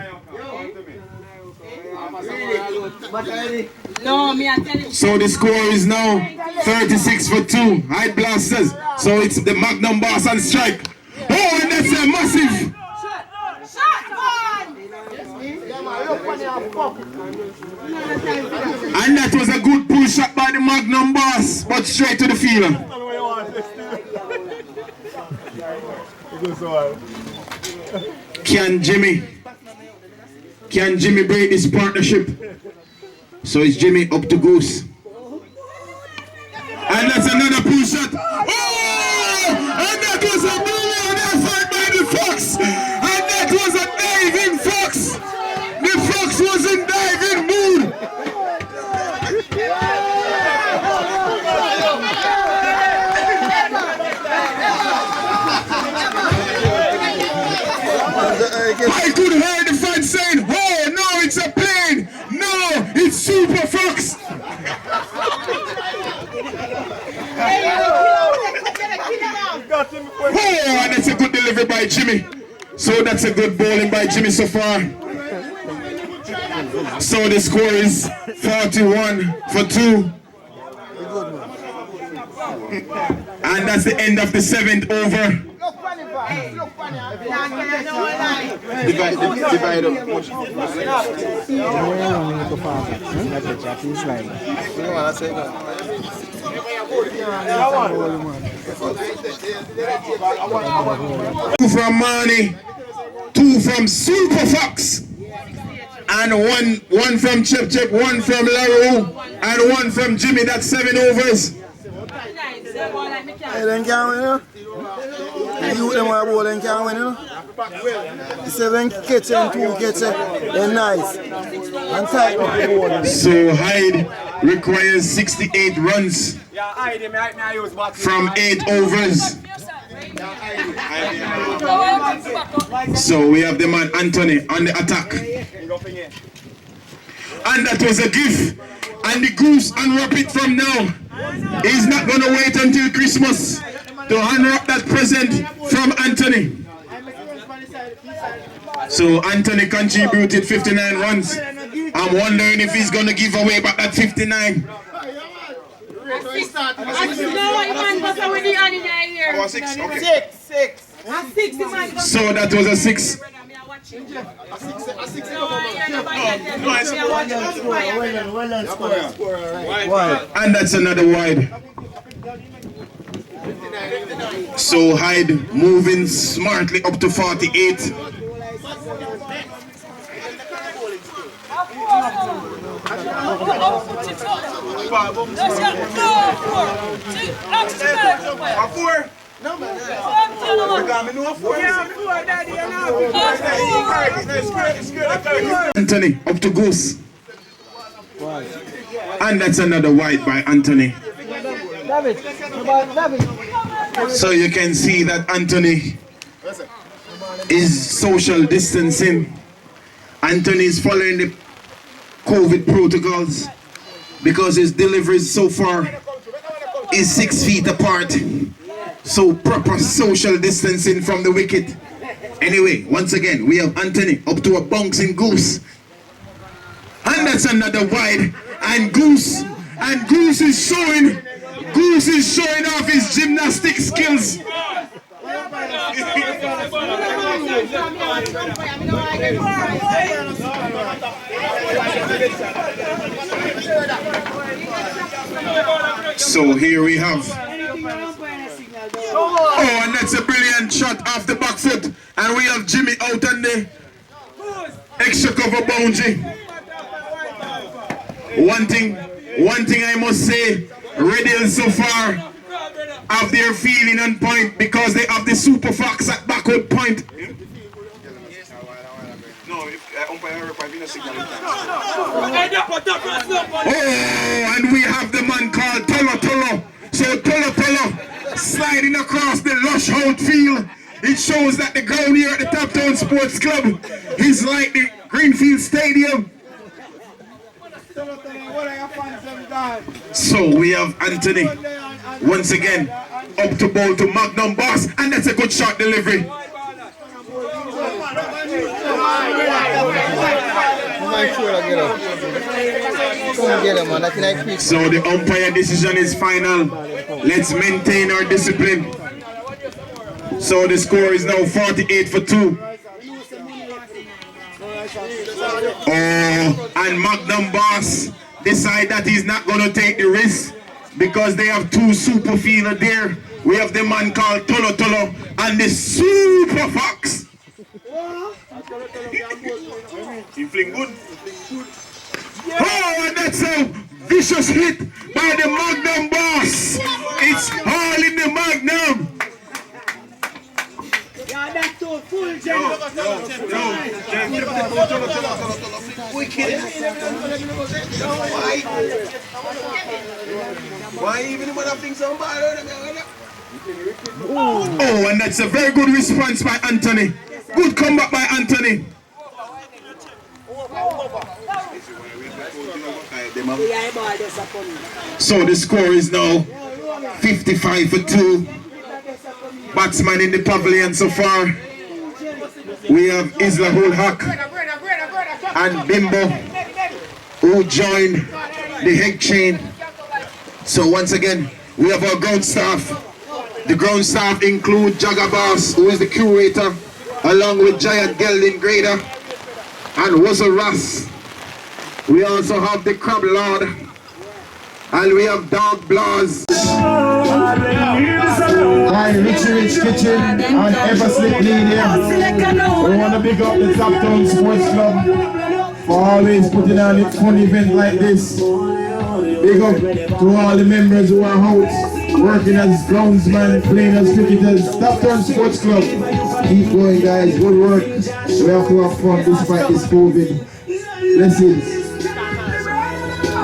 So the score is now 36 for 2. Hyde Blasters. So it's the Magnum boss on strike. Oh, and that's a massive. And that was a good pull shot by the Magnum boss, but straight to the fielder. Can Jimmy break this partnership? So it's Jimmy up to Goose. And that's another pull shot. Oh! And that was a brilliant effort by the Fox. And that was a diving Fox. The Fox was in diving mood. I could hear the fans saying, oh no, it's a plane. No, it's Super Fox. Oh, and that's a good delivery by Jimmy. So that's a good bowling by Jimmy so far. So the score is 41 for 2. And that's the end of the 7th over. Divide up. Two from Marnie, 2 from Super Fox, and one from Chip Chip, 1 from Larry, and 1 from Jimmy. That's 7 overs. Hey, then can't win, you know? You them are bowl, then can't win, you know? The 7 catch and 2 catch, they're nice. And tight up the bowl. So Hyde requires 68 runs from 8 overs. So we have the man Anthony on the attack. And that was a gift. And the Goose unwrap it from now. He's not going to wait until Christmas to unwrap that present from Anthony. So Anthony contributed 59 runs. I'm wondering if he's gonna give away back that 59. So that was a 6. And that's another wide. So Hyde moving smartly up to 48. Anthony up to Goose. And that's another wide by Anthony. So you can see that Anthony is social distancing. Anthony is following the COVID protocols because his deliveries so far is 6 feet apart. So proper social distancing from the wicket. Anyway, once again, we have Anthony up to a bouncing Goose. And that's another wide. And Goose is showing off his gymnastic skills. So here we have. Oh, and that's a brilliant shot off the back foot. And we have Jimmy out on the extra cover boundary. One thing I must say, Red Hill so far have their feeling on point because they have the super fox at backward point. Oh, and we have the man called Tolo. So Tolo sliding across the lush outfield. It shows that the ground here at the Top Town Sports Club is like the Greenfield Stadium. So we have Anthony once again up to ball to Magnum Boss, and that's a good shot delivery. So the umpire decision is final. Let's maintain our discipline. So the score is now 48 for 2. Oh, and Magnum Boss decide that he's not going to take the risk because they have 2 super fielder there. We have the man called Tolo and the Super Fox. You fling good? Oh, and that's a vicious hit by the Magnum Boss. It's all in the Magnum. Yeah, that's so full, Why even when I think so bad? Oh, and that's a very good response by Anthony. Good comeback by Anthony. So the score is now 55 for 2. Batsman in the pavilion so far. We have Isla Hulhak and Bimbo who joined the head chain. So once again, we have our ground staff. The ground staff include Jagabas, who is the curator, along with Giant Gelding Grader and Wuzzle Ross. We also have the Crab Lord, and we have Dog Blas. Hi, Richie Kitchen and Everslip Media. We want to big up the Top Town Sports Club for always putting on a fun event like this. Big up to all the members who are out working as groundsmen, playing as cricketers. Top Town Sports Club. Keep going, guys. Good work. We have to have fun despite this COVID. Blessings.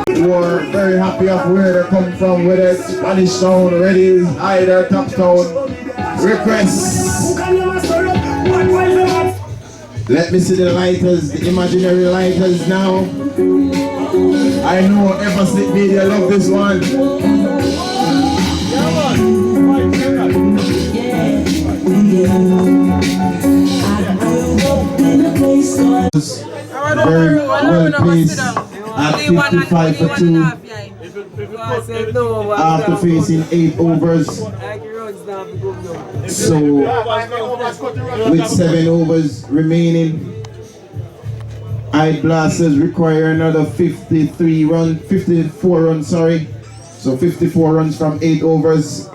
We're very happy of where they're coming from, whether it's Spanish Town, Red Hill, either Top Town. Requests. Let me see the lighters, the imaginary lighters now. I know Everslip Media love this one. I grew up in a Very well placed at 55 for 2 after facing 8 overs. So with 7 overs remaining, Eye Blasters require another 54 runs, sorry. So 54 runs from 8 overs.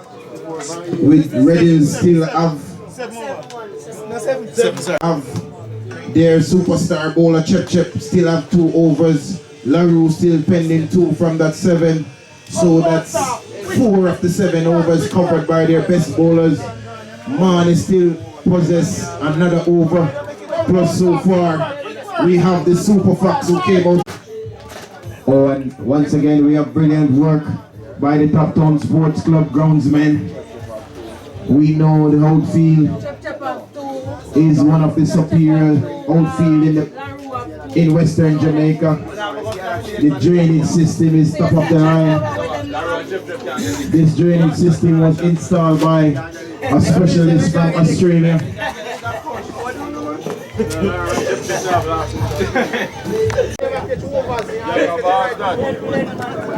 With Reddings still have their superstar bowler Chep still have 2 overs. LaRue still pending 2 from that 7. So that's 4 of the 7 overs covered by their best bowlers. Man still possess another over. Plus so far we have the Super Fox who came out. Oh, and once again we have brilliant work by the Top Town Sports Club groundsmen. We know the outfield is one of the superior outfield in Western Jamaica. The drainage system is top of the line. This drainage system was installed by a specialist from Australia.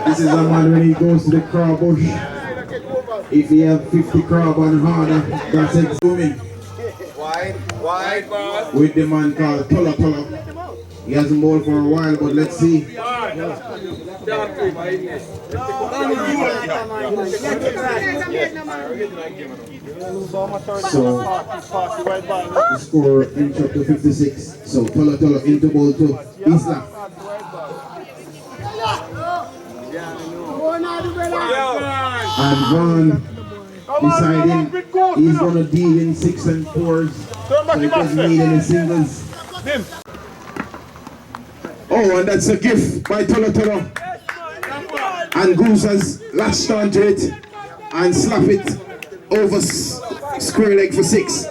This is a man when he goes to the crab bush. If he have 50 crab on harder, that's it. Swimming. Wide, with the man called Tola. He hasn't bowled for a while, but let's see. So, the score inch up to 56. So, Tola into ball to Isla. And Ron deciding he's going to deal in 6 and 4s. So he doesn't need any singles. Oh, and that's a gift by Tola. And Goose has latched onto it and slap it over square leg for 6.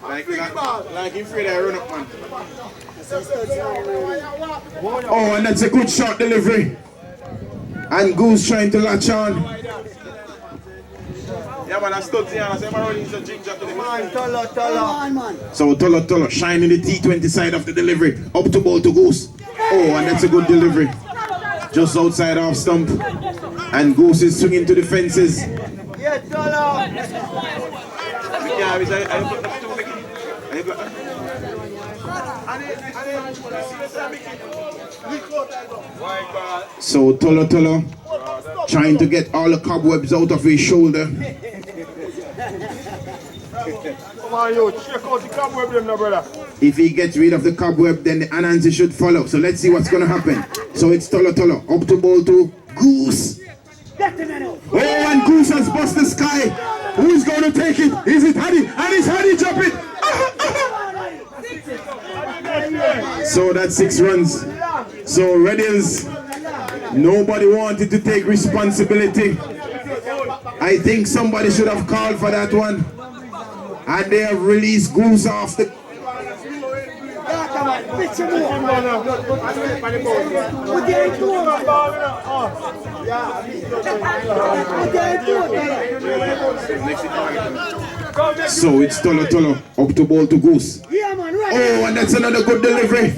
Like him afraid I run up, man. Oh, and that's a good shot delivery. And Goose trying to latch on. Yeah, man, I stood here and I said, man, he's a ginger to the man. So Tola shining the T20 side of the delivery. Up to ball to Goose. Oh, and that's a good delivery. Just outside off stump. And Goose is swinging to the fences. Yeah, Tola. So Tola trying to get all the cobwebs out of his shoulder. Come on, yo, check out the cobweb, them now, brother. If he gets rid of the cobweb, then the Anansi should follow. So let's see what's going to happen. So it's Tola up to ball to Goose. Oh, and Goose has bust the sky. Who's going to take it? Is it Hadi? And it's Hadi drop it. So that's 6 runs. So Reddings, nobody wanted to take responsibility. I think somebody should have called for that one. And they have released Goose off the... So it's Tola up to ball to Goose. Oh, and that's another good delivery.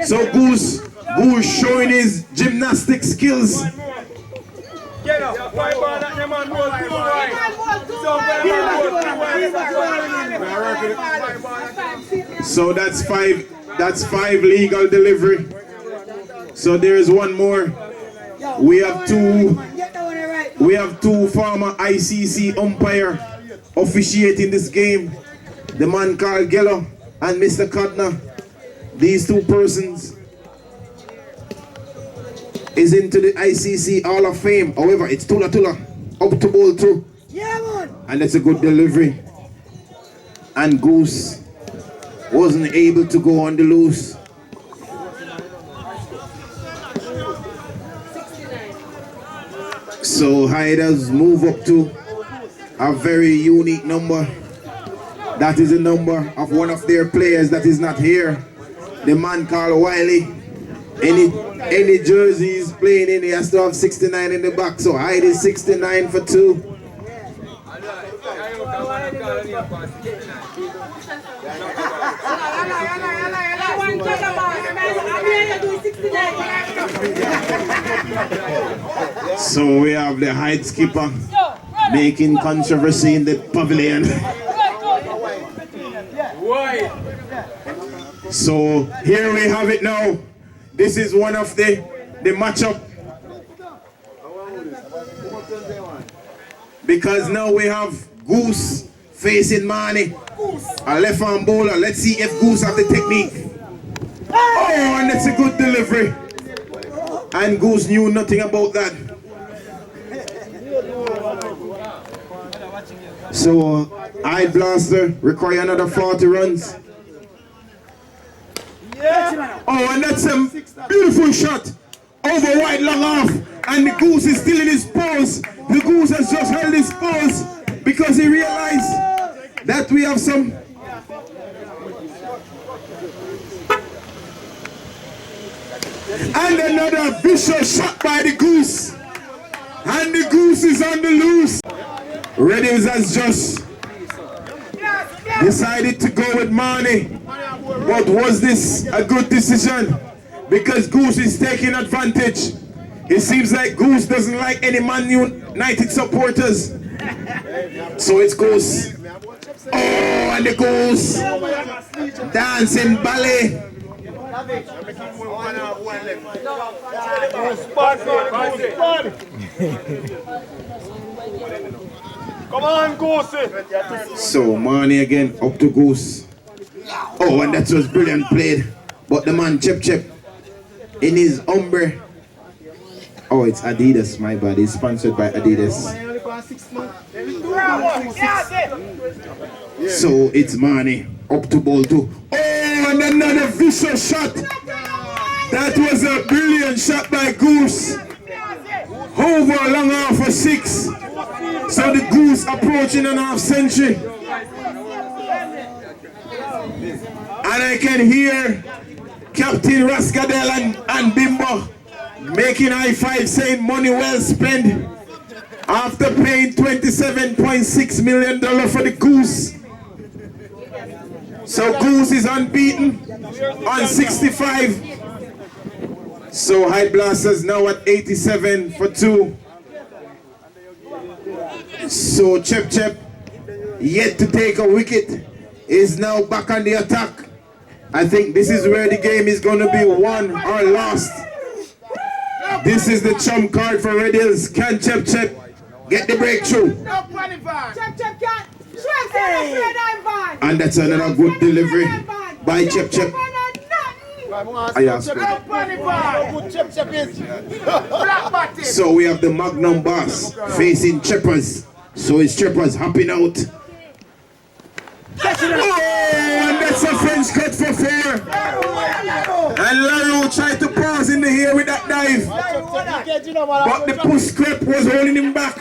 So Goose showing his gymnastic skills. So that's 5 legal delivery. So there's one more. We have two former ICC umpire officiating this game. The man called Gello and Mr. Codner. These 2 persons is into the ICC Hall of Fame. However, it's Tola up to ball 2. And that's a good delivery. And Goose wasn't able to go on the loose. So Hiders move up to a very unique number. That is the number of one of their players that is not here. The man called Wiley. Any jerseys playing in, he has to have 69 in the back. So Hyde is 69 for 2. So we have the height skipper making controversy in the pavilion. So here we have it now. This is one of the matchup. Because now we have Goose facing Manny. A left arm bowler. Let's see if Goose have the technique. Oh, and that's a good delivery. And Goose knew nothing about that. So, Eye Blaster require another 40 runs. Oh, and that's a beautiful shot. Over wide, long off. And the Goose is still in his pose. The Goose has just held his pose because he realized that we have some. And another vicious shot by the Goose. And the Goose is on the loose. Reddies has just decided to go with Manny. But was this a good decision? Because Goose is taking advantage. It seems like Goose doesn't like any Man United supporters. So it's Goose. Oh, and the Goose dancing ballet. Come on, Goose. So Manny again up to Goose. Oh, and that was brilliant played. But the man Chep in his umbre. Oh, it's Adidas, my bad. It's sponsored by Adidas. So it's Manny up to ball 2. Oh, and another vicious shot. That was a brilliant shot by Goose. Over long half for 6. So the Goose approaching an half century. And I can hear Captain Rascadel and Bimbo making high five saying money well spent after paying $27.6 million for the Goose. So Goose is unbeaten on 65. So High Blasters now at 87 for 2. So Chep, yet to take a wicket, is now back on the attack. I think this is where the game is going to be won or lost. This is the trump card for Red Hills. Can Chep get the breakthrough? And that's another good delivery by Chep. I ask So we have the Magnum Boss facing Cheppers. So it's Cheppers hopping out. Oh, and that's a French cut for 4. And Laro tried to pause in the air with that dive. But the push clip was holding him back.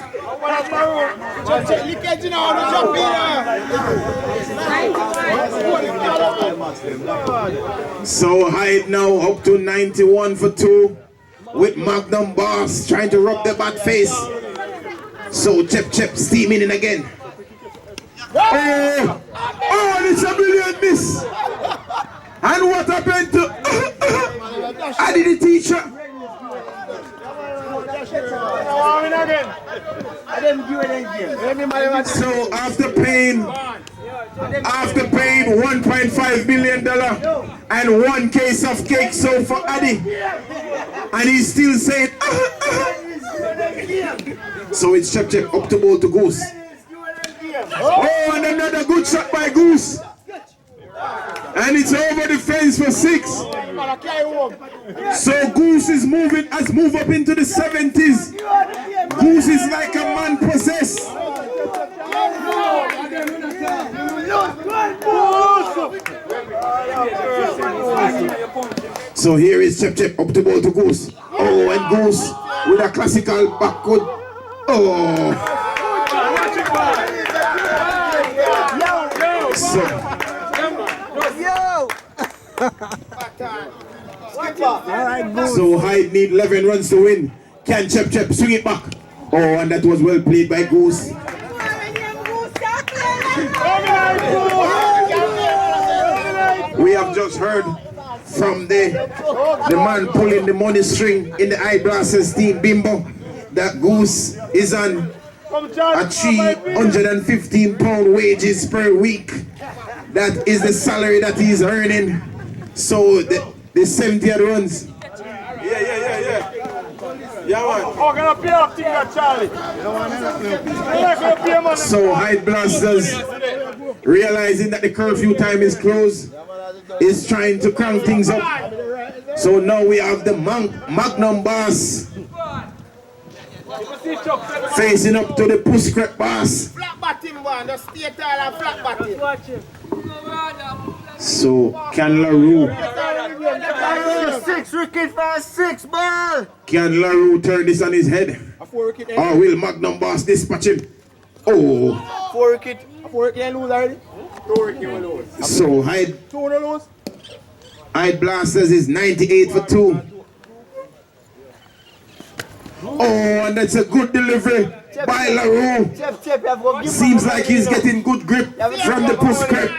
So Hyde now up to 91 for 2 with Magnum Boss trying to rub the bat face. So Chep steaming in again. Oh, it's a brilliant miss. And what happened to Adi the teacher? So after paying $1.5 million and 1 case of cake sold for Adi, and he's still saying so it's Chep up to ball to Goose. Oh, and another good shot by Goose. And it's over the fence for 6. So Goose is has moved up into the 70s. Goose is like a man possessed. So here is Chep up the ball to Goose. Oh, and Goose with a classical backward. Oh. So Hyde need 11 runs to win. Can Chep swing it back? Oh, and that was well played by Goose. have just heard from the man pulling the money string in the Eye Blasters team, Bimbo, that Goose is on a £315 wages per week. That is the salary that he's earning. So the 70 runs. Yeah, man. Oh, gonna pay up thing that Charlie. So Hyde Blasters, realizing that the curfew time is closed, is trying to crank things up. So now we have the Magnum Boss facing up to the Pushcrep Boss. Flat batting one, the state and flat batting. So can LaRue, 6 wicket for 6 ball. can LaRue turn this on his head? Or will Magnum Boss dispatch him? Oh. 4 wicket. 4 wicket lose already? 2 wicket will lose. So Hyde 2 will lose? Hyde Blasters is 98 for 2. Oh, and that's a good delivery by LaRue. Seems like he's getting good grip from the Pushcrep.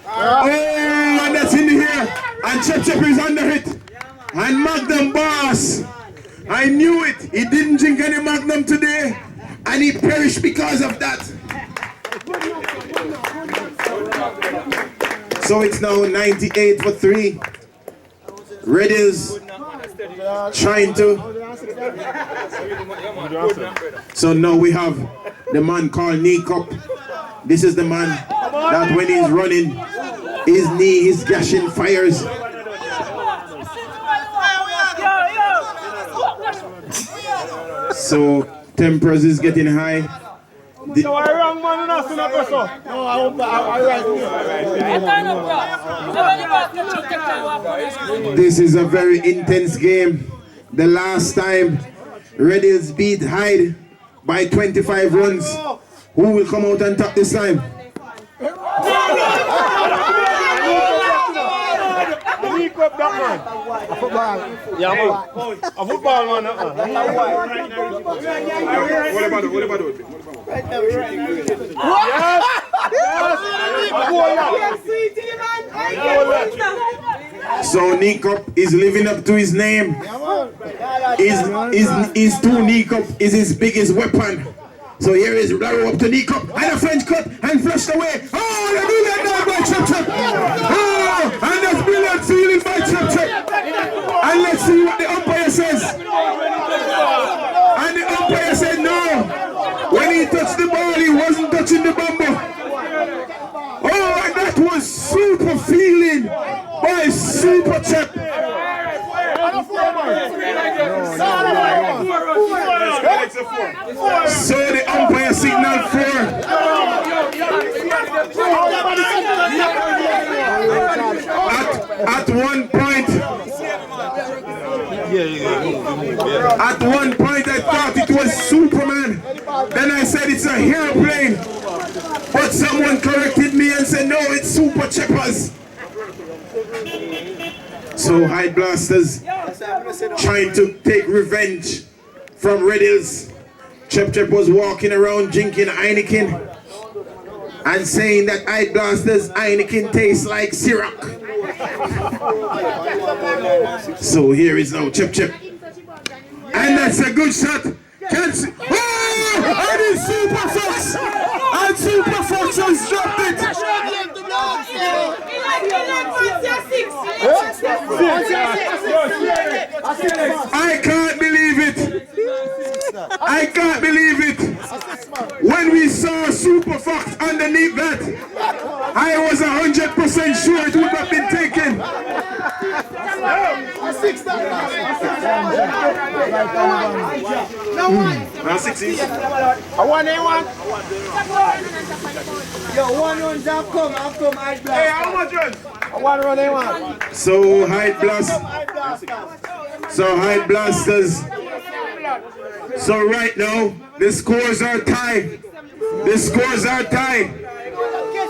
Oh, and that's in the air. And Chep is under it. And Magnum Boss, I knew it. He didn't drink any Magnum today. And he perished because of that. So it's now 98 for 3. Red is trying to. So now we have the man called Knee Cup. This is the man that when he's running, his knee is gashing fires. So tempers is getting high. So I wrong man not so no person. No, I right. This is a very intense game. The last time Red Hills beat Hyde by 25 runs. Who will come out on top this time? Pick up that man. A football. Yeah, man. A football man. What about it? So Knee Cup is living up to his name. His 2 knee cup is his biggest weapon. So here is LaRue up to Knee Cup and a French cut and flushed away. Oh, the brilliant dive by Chep. Oh, and that's brilliant feeling by Chep. And let's see what the umpire says. And the umpire said no. When he touched the ball, he wasn't touching the bumper. Oh, and that was super feeling by Super Chep. So the umpire signaled 4. At one point, I thought it was Superman. Then I said it's a airplane. But someone corrected me and said no, it's Super Cheppers. So Hyde Blasters trying to take revenge from Red Hills. Chep was walking around drinking Heineken and saying that Hyde Blasters Heineken tastes like Ciroc. So here is now Chep. And that's a good shot. And it's Super Fox! And Super Fox has dropped it! I can't believe it! I can't believe it! When we saw Super Fox underneath that, I was 100% sure it would have been taken. No one. Now 16. I want anyone. Yo, one runs have come. Hey, how much runs? I want to run anyone. So Hyde Blasters. So right now, the scores are tied.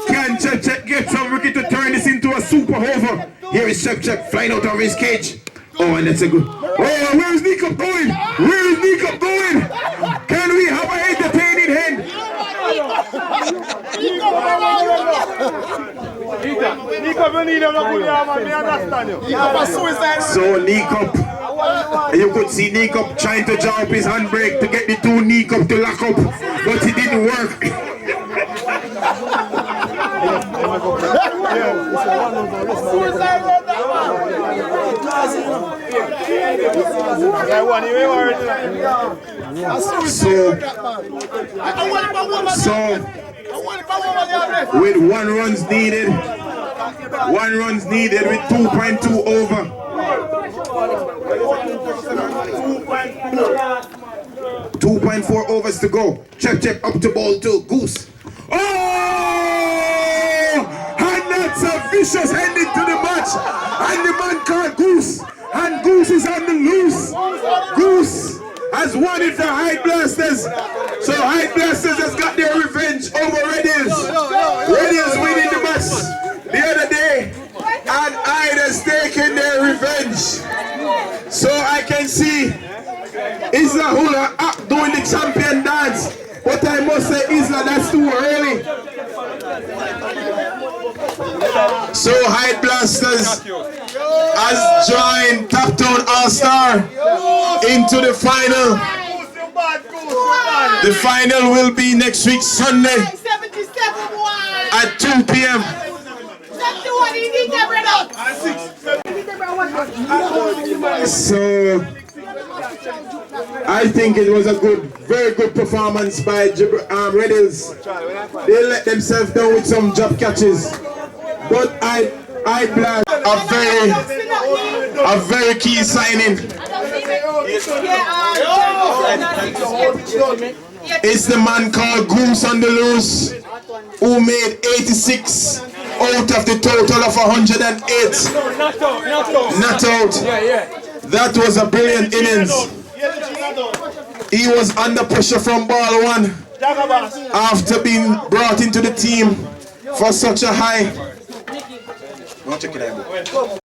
Can Chep get some Ricky to turn this into a super over? Here is Chep flying out of his cage. Oh, and that's a good. Oh, where is Knee Cup going? Can we have an entertaining hand? So knee cup. You could see knee cup trying to draw up his handbrake to get the two knee cup to lock up, but it didn't work. So with 1 runs needed with 2.2 over. 2.4 overs to go. Check up to ball 2. Goose. Oh! And that's a vicious ending to the match. And the man called Goose. And Goose is on the loose. Goose has won it for High Blasters. So High Blasters has got their revenge over Red Hills. Red Hills winning the match the other day. And Ida's taking their revenge. So I can see Isla Hula up doing the champion dance. But I must say, Isla, that's too early. So High Blasters has joined Top Town All-Star into the final. The final will be next week, Sunday at 2 p.m. So I think it was a very good performance by Red Hills. They let themselves down with some job catches, but I blast a very key signing. It's the man called Goose on the Loose, who made 86 out of the total of 108. Not out. That was a brilliant innings. He was under pressure from ball 1 after being brought into the team for such a high. Go check it out.